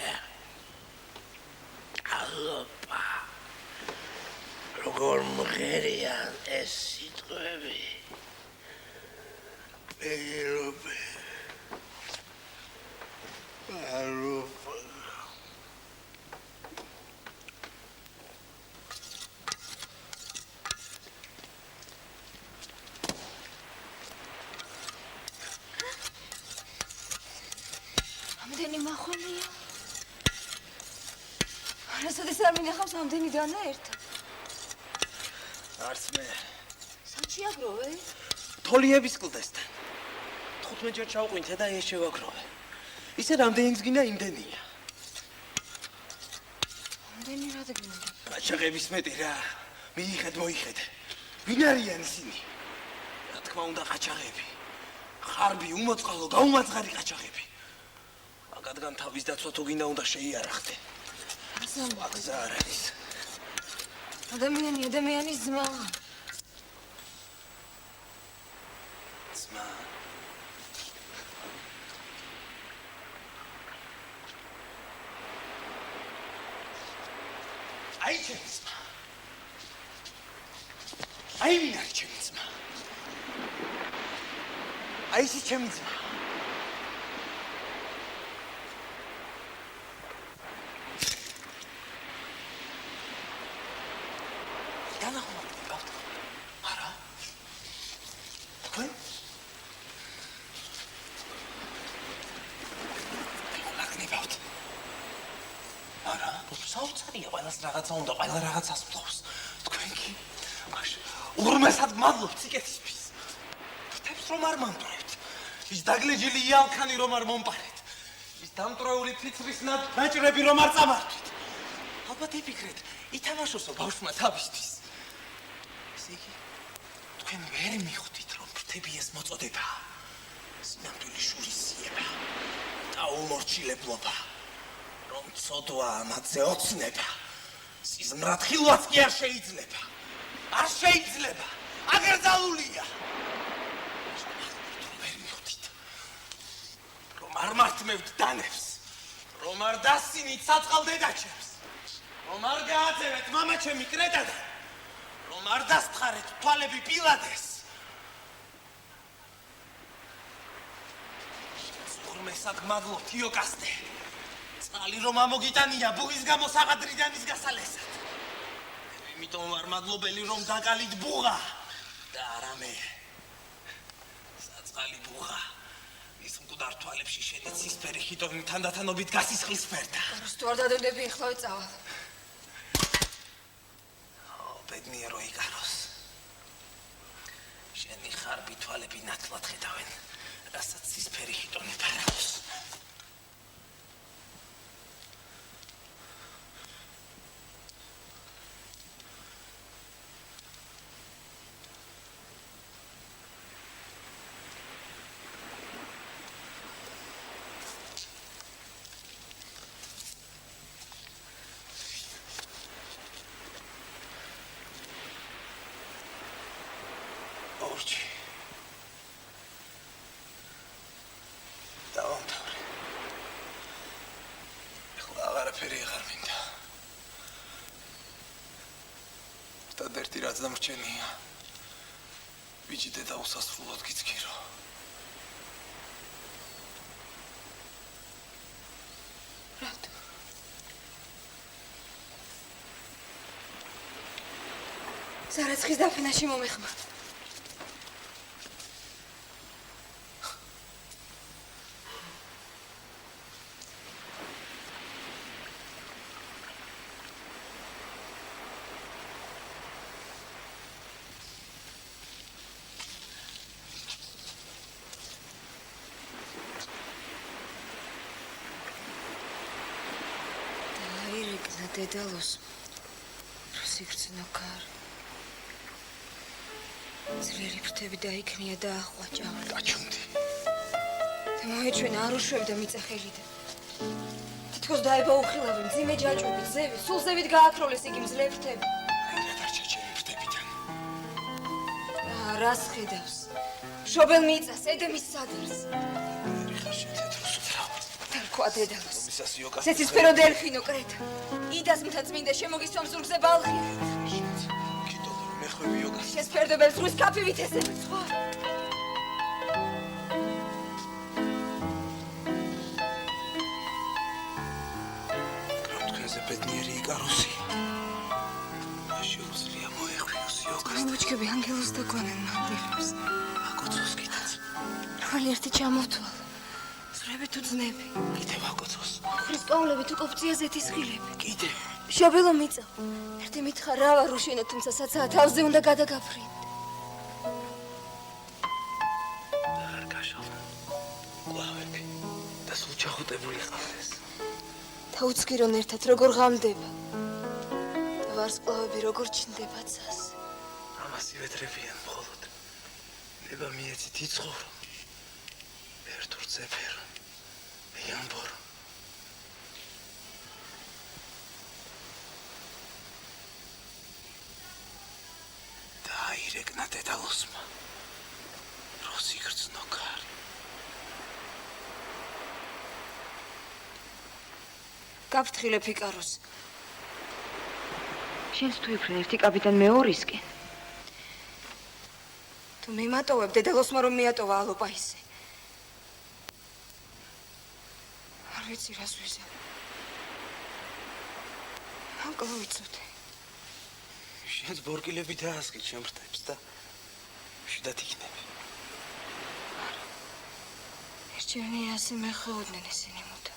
Speaker 4: ალობა. როგორ მღერიან ეს სიტყვები, პენელოპე, ალობა.
Speaker 6: ამდენი მახონია. რასოდეს არ მინახავს ამდენი დანა ერთად.
Speaker 2: არც მე.
Speaker 6: საჩი აგროვე?
Speaker 2: თოლიების კლდესთან. 15 ჯერ ჩავყვინთე და ეს შევაგროვე. ისე რამდენიც გინდა იმდენია.
Speaker 6: ამდენი რა დგინდა?
Speaker 2: ყაჩაღების მეტი რა. მიიღეთ, მოიხედე. ვინ არიან ისინი? რა თქმა უნდა, ყაჩაღები. ხარბი, უმოწყალო, გაუმაწყარი ყაჩაღები. აგადგან თავის დაცვა თუ გინდა უნდა შეიარახდე. აგზა არ არის.
Speaker 6: ადამიანის ძმა.
Speaker 2: ძმა. აი ჩემი ძმა. აი ვინ არის ჩემი ძმა? აი ეს ჩემი ძმა. არა. თქვენ? ლაგნებავთ. არა, საოცარია, ყველას რაღაცა უნდა, ყველა რაღაცას მთხოვს. თქვენ კი? მაშინ ურმესად გმადლობთ სიკეთისთვის. ფრთებს რომ არ მანდრევთ. ის დაგლეჯილი იალქანი რომ არ მომპარეთ. ის დამტრეული ფიცრის ნაჭრები რომ არ წამართვით. ალბათ იფიქრეთ, ითამაშოსო ბავშვმა თავისთვის. ესე იგი, თქვენ ვერ მიხვდით, რომ ფრთები ეს მოწოდება. სინამდვილე შურისიება და უმორჩილებლობა. რომ ცოდვა ამაზე ოცნება. სიზმრად ხილვაც კი არ შეიძლება. არ შეიძლება. აკრძალულია. რომ არ მართმევთ დანებს. რომ არ დასინით საწყალ დედაჩემს. რომ არ გააძევეთ მამაჩემი კრეტადან. რომ არ დასთხარეთ თვალები პილადეს. ღრმესად გმადლობთ იოკასტე. წყალი რომ ამოგიტანია ბუღის გამო საღადრიდან ის გასალესად. იმიტომ ვარ მადლობელი რომ დაკალით ბუღა და არამე საწყალი ბუღა. ის მკვდარ თვალებში შენი ცისფერი ხიტოვი თანდათანობით გასისხლის ფერდა.
Speaker 6: რუსტო არ დადონდები ეხლავე წავალ.
Speaker 2: ბედნიერო იკაროს. შენი ხარბი თვალები ნათლად ხედავენ, რასაც ცისფერი ხიტონი ფარავს. ორჩი. დავამთავრე. ეხლა აღარაფერი აღარ მინდა. ერთად ერთი რაც დამრჩენია. ბიჭი დედა უსასრულოდ გიცქირო.
Speaker 6: რატო? ზარაცხის დაფენაში მომეხმა. დაირეკნა დედალოს როსიგრძნო კარი. ძლიერი ფრთები დაიქნია და ახვაჭა.
Speaker 2: დაჩუნდი.
Speaker 6: და მოეჩვენა არ უშვებდა მიწახელიდან. თითქოს დაება უხილავი, მძიმე ჯაჭვები, ზევი, სულ ზევით გააქროლეს იგი მძლე ფრთები.
Speaker 2: აირა დარჩა ჩემი ფრთებიდან.
Speaker 6: რას ხედავს? შობელ მიწას, ედემის სადარს.
Speaker 2: ეხა შეთეთროს უთრავ.
Speaker 6: თქვა დედალოს.
Speaker 2: მისას იოკას.
Speaker 6: ცეცისფერო დელფინო კრეთა. იდას მთა წმინდა შემოგისვამ ზურგზე ბალხი.
Speaker 2: კიტო მეხვევი იოკას.
Speaker 6: შესფერდობელ ზღვის კაფი ვითესებ სხვა.
Speaker 2: გრაფთქენზე ბედნიერი იკაროსი. შეუძლია მოეხვიოს იოკას.
Speaker 6: მოჩქები ანგელოს დაგვანენ მანდირებს.
Speaker 2: აკოცოს კიდეც.
Speaker 6: მრავალი ერთი ჩამოვთვალა. ზრები თუ ძნები.
Speaker 2: კიდევ აკოცოს.
Speaker 6: ხრისპაულები თუ კოფწია ზეთის ხილები.
Speaker 2: კიდე.
Speaker 6: შობელო მიწა. ერთი მითხრა რა ვარ უშენო, თუმცა საცაა თავზე უნდა გადაგაფრინდ.
Speaker 2: არ გაშალა. კლავები და სულ ჩახუტებული ყავდეს.
Speaker 6: დაუცქირონ ერთად როგორ ღამდება. და ვარსკვლავები როგორ ჩნდება ცას.
Speaker 2: ამას ივედრებიან მხოლოდ. ნება მიეცით იცხოვრო. ერთურ წეფერო. იამბორო. დაირეკნა დედალოსმა. როსიგრძნო კარი.
Speaker 6: გაფრთხილებ იკაროს. შენს თუ იფრენ ერთი კაპიტან მეორისკენ. თუ მიმატოვებ დედალოსმა რომ მიატოვა ალოპა ისე. არ ვიცი რას ვიზამ. მოკლა ვიცოდე.
Speaker 2: შენს ბორკილები დაასკი ჩემ ფრთებს და შედათ იქნები.
Speaker 6: ერთჯერნი ასე მეხოდნენ ესენი მუდამ.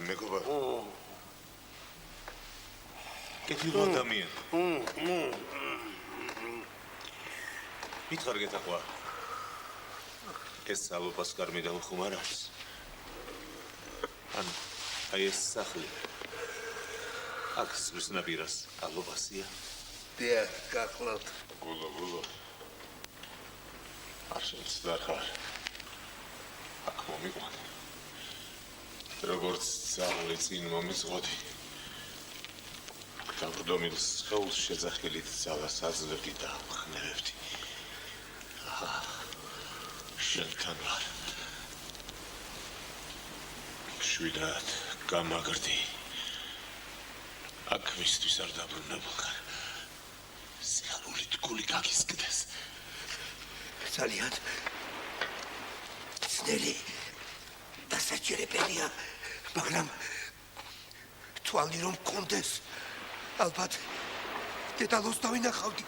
Speaker 8: მეგობარ. კეთილ ადამიან. მითხარ გეთახვა. ეს ალობას კარმიდან ხუმარ არის. აი ეს სახლი. აქ ზღვის ნაპირას ალობასია.
Speaker 4: დიახ, გახლავთ.
Speaker 8: გულო. არ შემცდარ ხარ. აქ მომიყვანე. როგორც ძაღლი წინ მომიწყოდი. დავრდომილს სხეულს შეძახილით ძალას აძლევდი და ხნევებდი. შენთან ვარ. შვიდად გამაგრდი. აქ მისთვის არ დაბრუნებულხარ. სიხარულით გული გაგისკდეს.
Speaker 4: ძალიან ძნელი დასაჭერებელია, მაგრამ თვალი რომ მქონდეს, ალბათ დედალოს დავინახავდი.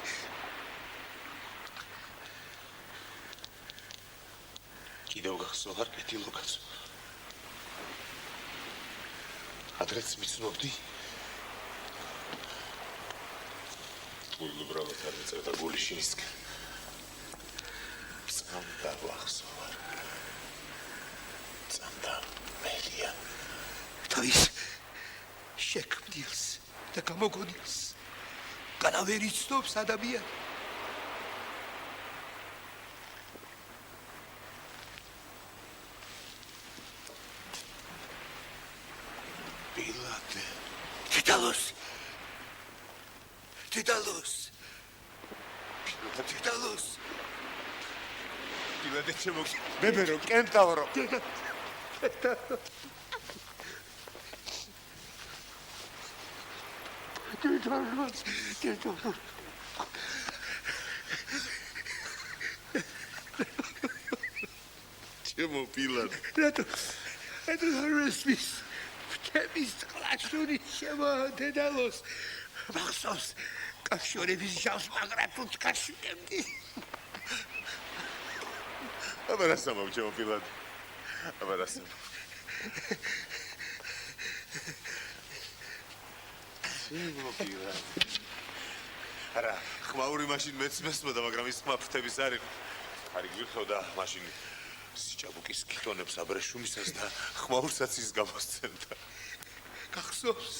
Speaker 8: კიდევ გახსოვარ კეთილო კაცო. ადრეც მიცნობდი. უბრალოდ არ მეწერდა გული შინისკენ. წამდა ვახსოვარ. წამდა მელია.
Speaker 4: თავის შექმნილს და გამოგონილს. განავერი ცნობს ადამიანი.
Speaker 8: ბილადე.
Speaker 4: დედალოს.
Speaker 8: ბილადე ჩემო ბებერო კენტავრო.
Speaker 4: დედალოს.
Speaker 8: ჩემო ბილადე.
Speaker 4: რატო არ ესმის? ჩემის კლაშური შემო დედალოს. მახსოვს კავშირების ჟავს მაგრატუც კაშუებდი.
Speaker 8: აბარასამობ ჩემო ბილადე. აბარასამობ. ჩემო ბილადე. არა, ხმაური მაშინ მეც მესმოდა, მაგრამ ის ხმა ფრთების არ იყო. ხარი გიხოდა მაშინ სიჭაბუკის ქიტონებს აბრეშუმისას და ხმაურსაც ის გამოსცემდა.
Speaker 4: გახსოვს?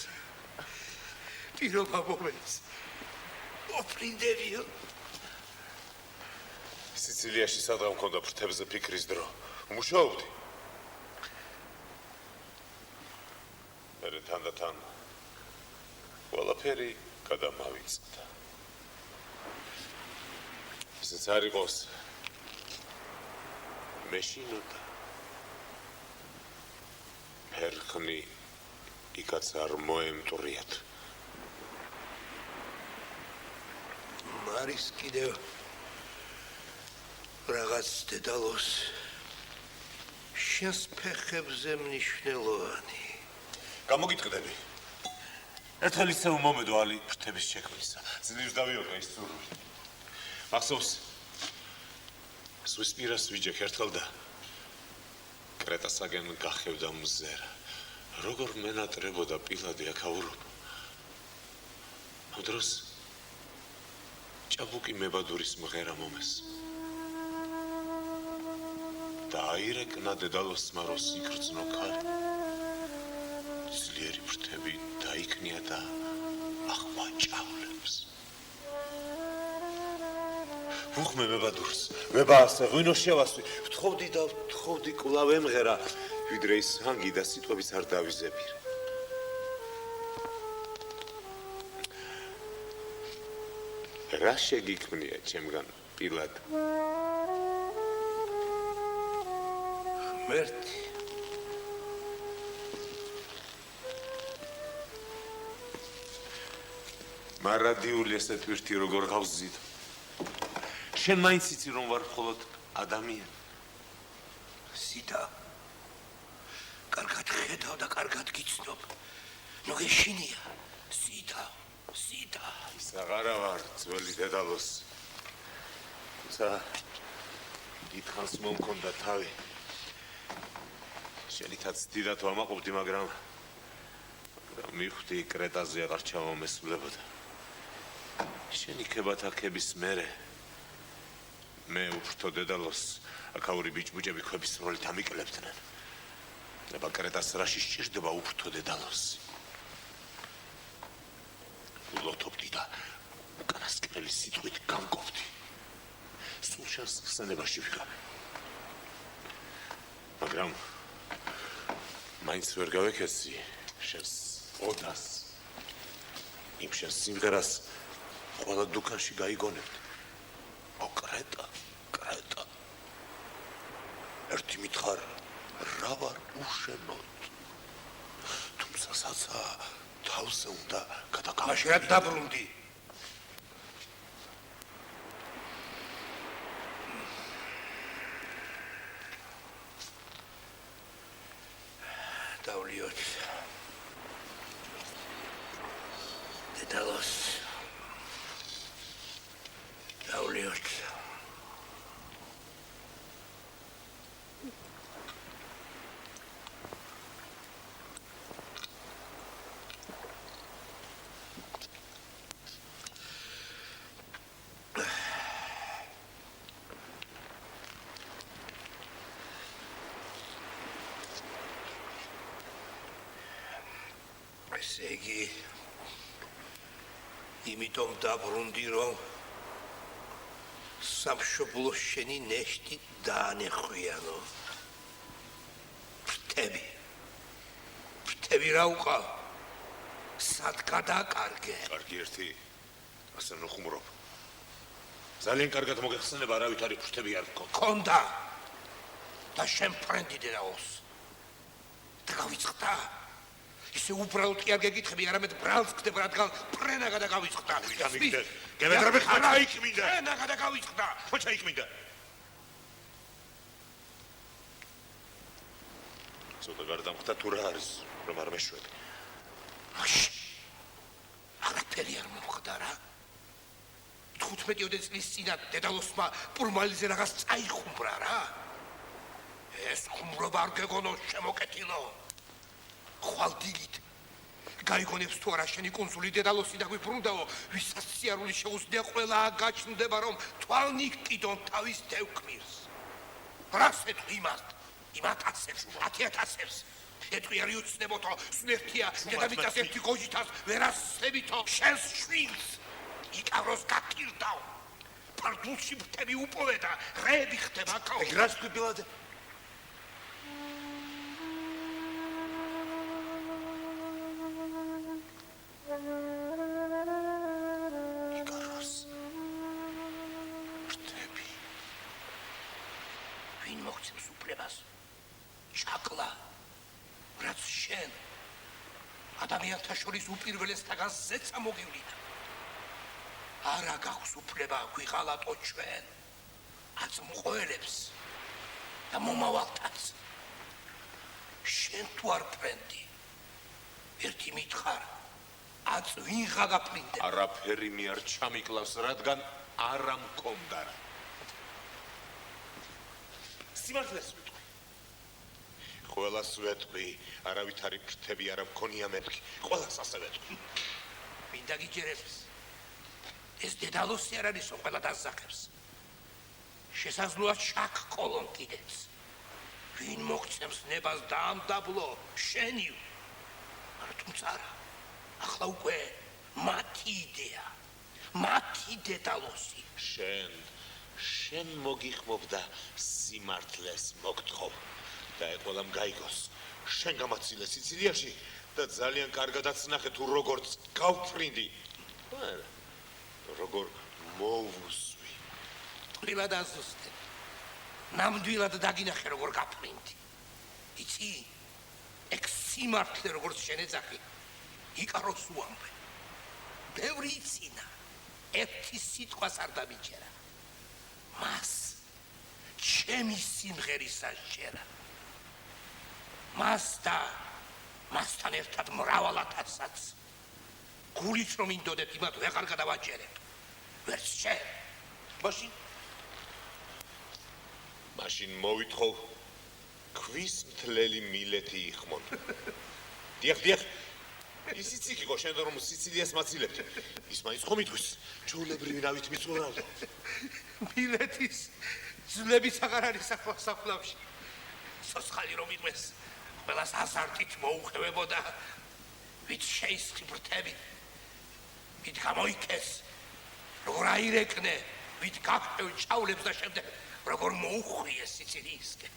Speaker 4: პირობა მომეც. ოფრინდებიო.
Speaker 8: სიცილიაში სადღა მქონდა ფრთებზე ფიქრის დრო. მუშაობდი. მერე თანდათან ყველაფერი გადამავიწყდა. ისიც არ იყოს მეშინოდა. ფერხნი იქაც არ მოემტვრიათ.
Speaker 4: არის კიდევ რაღაც დედალოს შენს ფეხებზე მნიშვნელოვანი.
Speaker 8: გამოგიტყდები. ერთხელ ისე მომედვალი ფრთების შექმნისა. ძლივს დავიოყე ის სურვილი. მახსოვს ზღვის პირას ვიჯექ ერთხელ და კრეტასაგენ გახევდა მზერა. როგორ მენატრებოდა პილადე აქაურობა. ამ დროს ჭაბუკი მებადურის მღერა მომეს. და აირეკნა დედალოს სმაროს იქრძნო ქარი. ძლიერი ფრთები დაიქნია და ახმა ჭავლებს. ვუხმე მებადურს, ვებაასე, ღვინოს შევასვი, ვთხოვდი და ვთხოვდი კვლავ ემღერა, ვიდრე ის ჰანგი და სიტყვების არ დავიზებირე. რა შეგიქმნია ჩემგან პილად?
Speaker 4: ღმერთი.
Speaker 8: მარადიული ესე ტვირთი როგორ გავზიდ. შენ მაინც იცი რომ ვარ მხოლოდ ადამიანი.
Speaker 4: სიდა. კარგად ხედავ და კარგად გიცნობ. ნუ გეშინია. სიდა.
Speaker 8: ის აღარა ვარ ძველი დედალოს. თუმცა დიდხანს მომქონდა თავი. შენითაც დიდად ვამაყობდი, მაგრამ მივხვდი კრეტაზე აღარ ჩამომესვლებოდა. შენი ქებათაქების მერე მე უფრთო დედალოს აქაური ბიჭბუჭები ქვების როლით ამიკლებდნენ. ნება კრეტას რაში სჭირდება უფრთო დედალოსი. ულოთობდი და უკანასკნელი სიტყვით გამყოფდი. სულ შენს ხსენებაში ვიყავი. მაგრამ მაინც ვერ გავექესი შენს ოდას. იმ შენს სიმღერას ყველა დუქანში გაიგონებდი. კრეტა. ერთი მითხარ, რა ვარ უშენოდ. თუმცა საცა თავზე უნდა გადაგავიდე.
Speaker 4: მაშინ რა დაბრუნდი? დავლიოთ. დედალოს. დავლიოთ. ესე იგი იმიტომ დაბრუნდი რომ სამშობლოს შენი ნეშტი დაანეხვიანო. ფრთები რა უყავ? სად გადაკარგე?
Speaker 8: კარგი ერთი, ასე ნუხუმრობ. ძალიან კარგად მოგეხსენება, არავით არის ფრთები არ გქონდა.
Speaker 4: ქონდა და შენ ფრენდი დედაოს. და გავიწყდა. ისე უბრალოდ კი არ გეკითხები, არამედ ბრალს ხდება, რადგან ფრენა გადაგავიწყდა.
Speaker 8: გამიგდე. გემედრები ხარ აიქმიდა.
Speaker 4: ფრენა გადაგავიწყდა.
Speaker 8: ხოჩა იქმიდა. ცოტა გარდამხდა თუ რა არის, რომ არ მეშვედი.
Speaker 4: არაფერი არ მომხდარა. 15 წლის წინათ დედალოსმა პურმალიზე რაღაც წაიხუმრა რა. ეს ხუმრობა არ გეგონო შემოკეთილო. ხვალდილით გაიგონებს თუ არა შენი კონსული დედალოსი დაგვიბრუნდაო, ვისაც სიარული შეუძლია ყველა აგაჩნდება რომ თვალნი კიდონ თავის დევქმირს. რას ეთქვი იმათ ასებს, 10,000-ს. ეთქვი არ იუცნებოთო, სუნერთია დედამიწას ერთი გოჟითას ვერასწრებითო შენს შვილს. იკავროს გაქირდაო. პარდულში ფრთები უპოვე და რეები ხდება კაო.
Speaker 8: ეგ რას თქვი ბილადე?
Speaker 4: ადამიანთა შორის უპირველესთაგან ზეცა მოგივლიდა. არა გაქვს უფლება გვიღალატო ჩვენ, აწმყოელებს და მომავალთაც. შენ თუ არ ფრენდი, ერთი მითხარ, აწვინღა გაფრინდე.
Speaker 8: არაფერი მე არ ჩამიკლავს, რადგან არა მქონდა რა. სიმართლეს ვიტყვი. ყველას ვეთქვი, არავით არის ფრთები არა მქონია მეთქი. ყველას ასე ვეთქვი.
Speaker 4: მინდა გიჯერებს. ეს დედალოსი არ არისო ყველა დასახებს. შესაძლოა შაქ კოლონ კიდეც. ვინ მოგცემს ნებას დაამდაბლო? შენი. თუმცა არა. ახლა უკვე მათი იდეა. მათი დედალოსი.
Speaker 8: შენ მოგიხმობ და სიმართლეს მოგთხოვ. და ეყოლამ გაიგოს. შენ გამაცილე სიცილიაში და ძალიან კარგადაც ნახე თუ როგორც გავფრინდი. არა. როგორ მოვუსვი.
Speaker 4: პრივად ასუსტე. ნამდვილად დაგინახე როგორ გაფრინდი. იცი? ეგ სიმართლე როგორც შენეძახი. იკაროს უამბე. ბევრი ცინა. ერთი სიტყვას არ დამიჯერა. მას ჩემი სიმღერისას ჯერა. მასთან ერთად მრავალათაცაც. გულით რომ ინდოდეთ იმათ ვეღარ გადავაჯერებ. ვერც შენ.
Speaker 8: მაშინ მოვითხოვ ქვის მთლელი მილეთი იხმონ. დიახ. ისიც იქ იყო შენ რომ სიცილიას მაცილებთ. ის მაინც ხომ იტყვის, ჩვეულებრივი რავით მიცხოვრალო.
Speaker 4: მილეთის ძლებიც აღარ არის საფლავში. სოცხალი რომ იტყვეს, ყველას აზარტით მოუხევებოდა. ვით შეისწიბრთები, ვით გამოიქეს, როგორ აირეკნე, ვით გაგფევ ჭავლებს და შემდეგ როგორ მოუხვიეს სიცილიისკენ.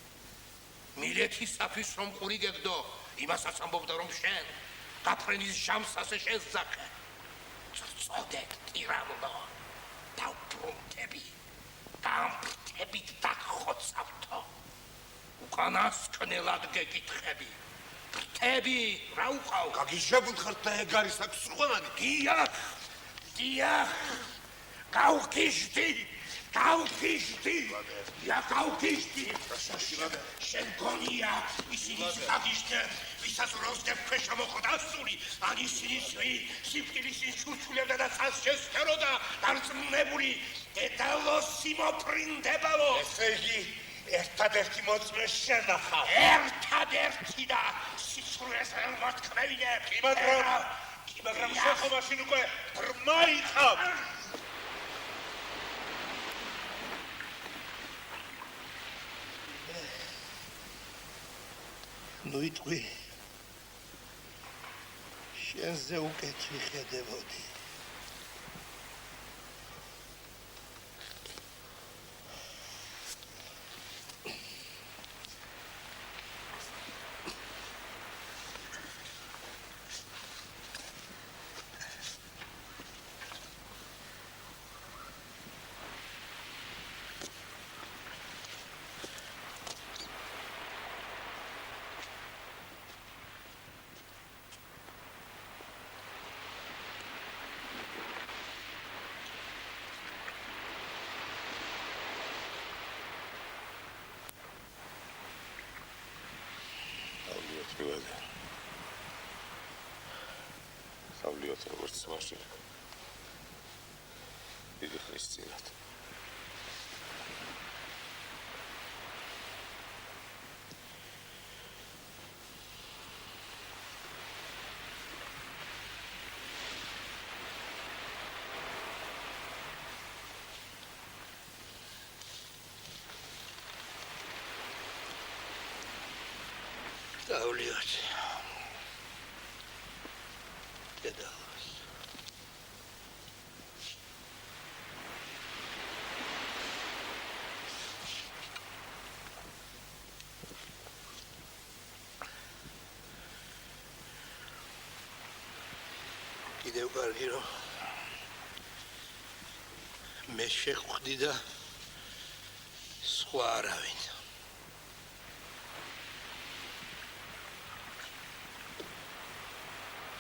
Speaker 4: მილეთისათვის რომ ყური გეგდო, იმასაც ამბობდა რომ შენ გაფრენის ჟამს ასე შეზძახე. წოდეთ ტირანო, დამფრთებით დახოცავთო. უკანასკნელად გეკითხები. ფრთები, რა უყავ?
Speaker 8: გაგიჟებულხართ და ეგ არის აქ სრულანი.
Speaker 4: დიახ, გავგიჟდი. Ja, გავგიჟდი. შენ გონია, ისინი გაგიჟდნენ, ვისაც როზდებ ქვეშა მოხდა ასული, ან ისინი სიფტილის შურჩულებდა და წას შესფეროდა, დარწმუნებული, დედალოსი მოფრინდებაო.
Speaker 8: ესე იგი, ერთადერთი მოწმე შენ ახალ.
Speaker 4: ერთადერთი და სიცრუეს არ მოთქმევინებ.
Speaker 8: კი, მაგრამ შენ ხო მაშინ უკვე ბრმა იყავ.
Speaker 4: ნუ იტყვი, შენზე უკეთ ვიხედებოდი.
Speaker 8: სავლიოთ როგორც მაშინ დიდი ხნის წინათ
Speaker 4: სავლიოთ დედალოს კიდევ კარგი რომ მე შეხვდი და სხვა არავინ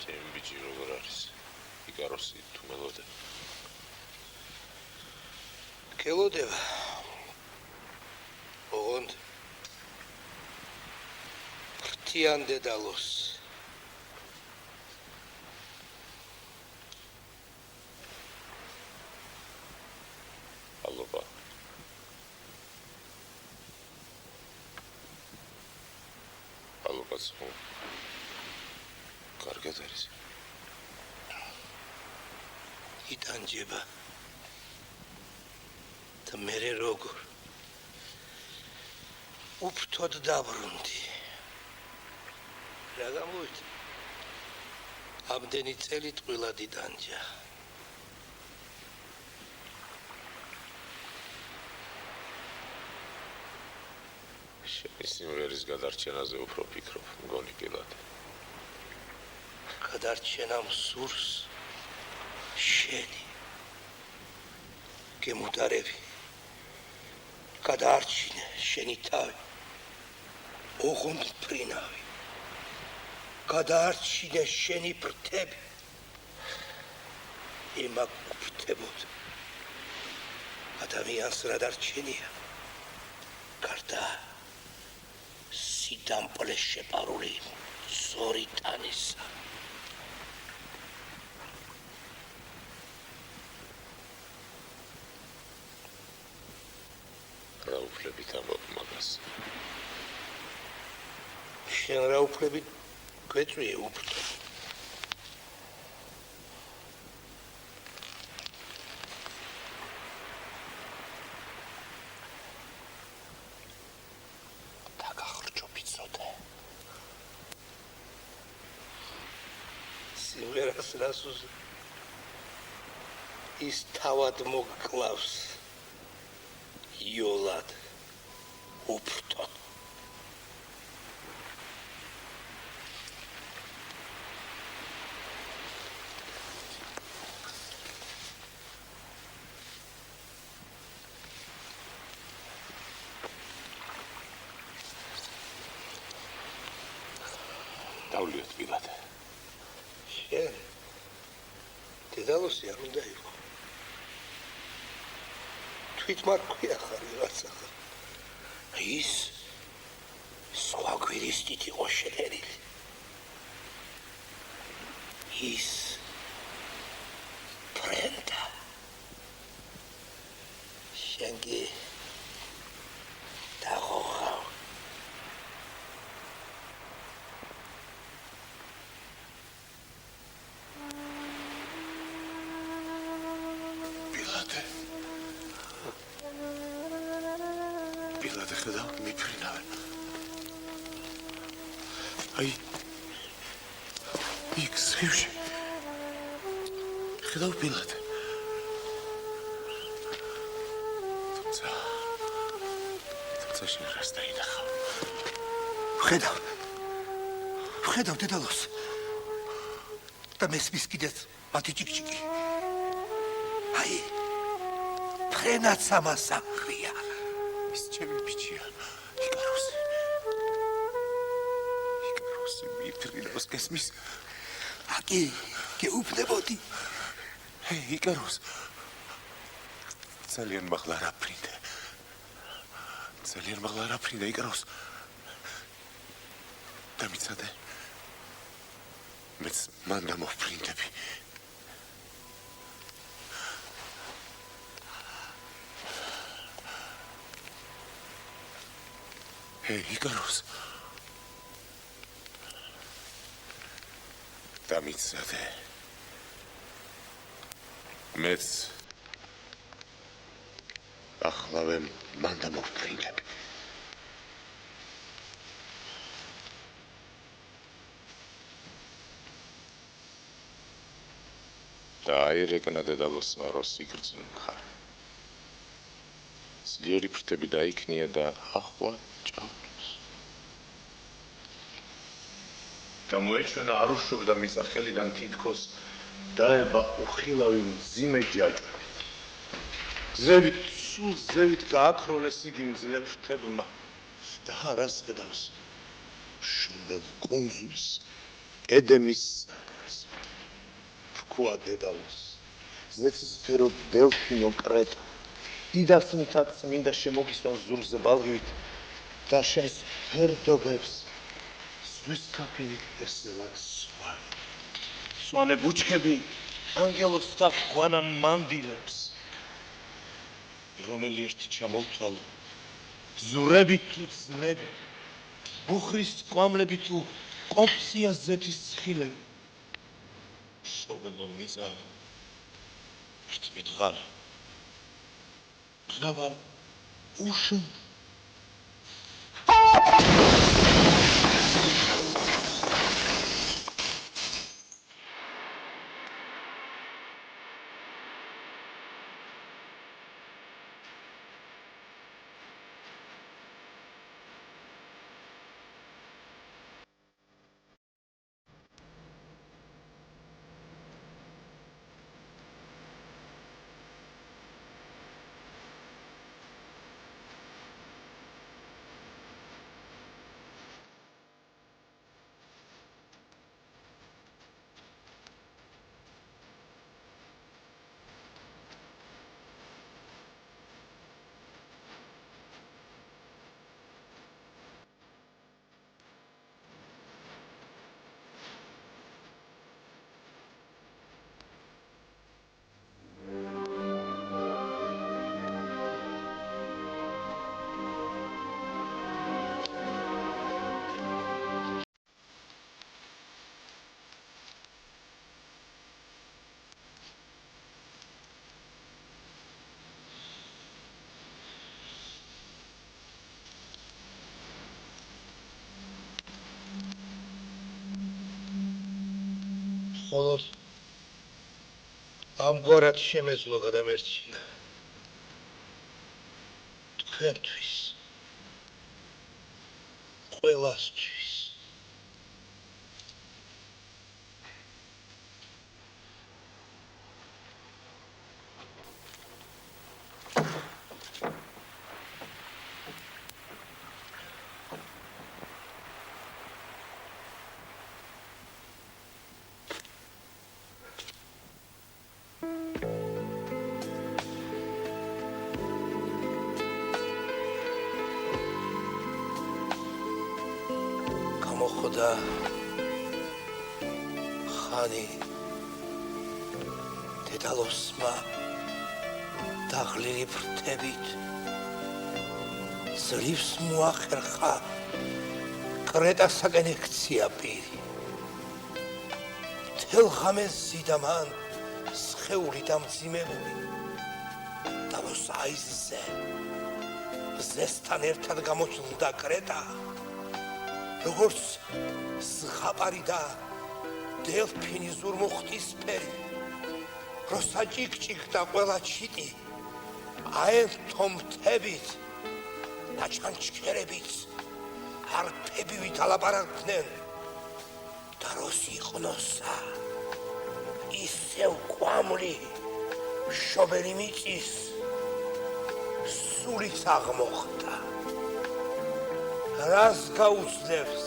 Speaker 8: ჩემი ბიჭი როგორ არის იკაროსი თუ მელოდება
Speaker 4: გელოდება ოღონდ ფრთიან დედალოს
Speaker 8: ალობა ალობაც ხო კარგად არის
Speaker 4: იტანჯება და მერე როგორ უფრთოდ დაბრუნდი რა გამოიწ ამდენი წელი ტყვილად იტანჯა
Speaker 8: შენი სიმღერის გადარჩენაზე უფრო ფიქრობ მგონი პილატე
Speaker 4: გადარჩენამ სურს შენი გემუდარები გადარჩინე შენი თავი ოღონდ ფრინავი გადარჩინე შენი ფრთები იმაკ ფრთებოდ ადამიანს რა დარჩენია გარდა სიდამპლე შეპარული ზორი ტანისა
Speaker 8: რა უფლებით ამბობ მაგას
Speaker 4: შენ რა უფლებით გვეწვიე უფრთო სიმღერას რას უზრ ის თავად მოგკლავს იოლად უფრთოდ
Speaker 8: დავლიოთ ბილად.
Speaker 4: შენ დედალოსი არ უნდა იყო. თვითმარქვია ხარ ვიღაც ახლა. ის სხვა გვირისტით იყო შეფერილი. ის ფრენდა. შენ კი დაღოღავ.
Speaker 8: ბილად ხედავ მიფრინავენ. აი იქ სხივში ხედავ ბილად. თუმცა შენ რას დაინახავ?
Speaker 4: ვხედავ დედალოს და მესმის კიდეც მათი ჭიკჭიკი. აი ფრენაც ამას აქვია.
Speaker 8: ის ჩემი ბიჭია. იკაროსი მიფრინავს გესმის?
Speaker 4: აკი გეუფნებოდი.
Speaker 8: იკაროს ძალიან მაღლა რაფრინდა. ძალიან მაღლა რაფრინდა იკაროს. დამიცადე. მეც მან დამოვფრინდები. იკაროს. დამიცადე. მეც ახლავე მან დამოვფრინდები. დააირეკნა დედალოსმა რომ სიგრძნო ხარ. ძლიერი ფრთები დაიქნია და ახლა ჭამს. გამოეჩვენა არუშობდა მიწახელიდან თითქოს დაება უხილავი მძიმე ჯაჭვებით. ზევით გააქროლეს იგი მძლევრ ფრთებმა და არას ხედავს შვილ კუნძულს ედემის თქვა დედალოს. ზეთისფერო დელფინო კრეტა დიდასნითაც მინდა შემოგისვან ზურზე ბალღივით და შენს ფერდობებს ზღვის კაფინით ესელად სვანი. სვანე ბუჩქები ანგელოს თაყვანან მანდილებს. რომელი ერთი ჩამოვთვალო ზურებით თუ ძნები ბუხრის კვამლები თუ ყოფსია ზეთის ცხილები. სობელო მიზა ფრთმით ღარ დავარ უშ
Speaker 4: მხოლოდ ამგვარად შემეძლო გადამერჩინა თქვენთვის ყველასთვის გამოხდა ხანი დედალოსმა დაღლილი ფრთებით ძლივს მოახერხა კრეტასაკენ ექცია პირი მთელ ღამეს ზიდა მან სხეული დამძიმებული დალოს აიზზე ზესთან ერთად გამოჩნდა კრეტა როგორც ზღაპარი და დელფინი ზურმუხტისფერი როცა ჭიკჭიკდა ყველა ჩიტი აერთო მთებით და ჩანჩქერებით არფებივით ალაპარაკდნენ და როს იყვნოსა ისევ კვამლი მშობელი მიწის სულიც აღმოხდა რას გაუძლებს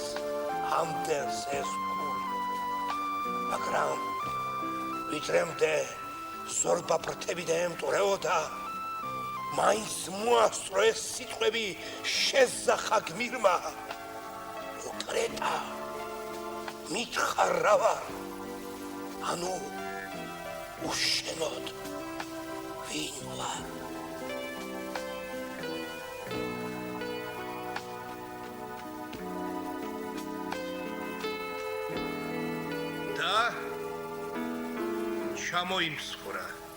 Speaker 4: ამდენს ეს ფული მაგრამ ვიტრემდე ზორბა ფრთები და ემტვრეოდა მაინც მოასწრო ეს სიტყვები შეზახა გმირმა კრეტა მითხარ რა ვარ ანუ უშენოდ ვინ ვარ ჩამოიმსხვრა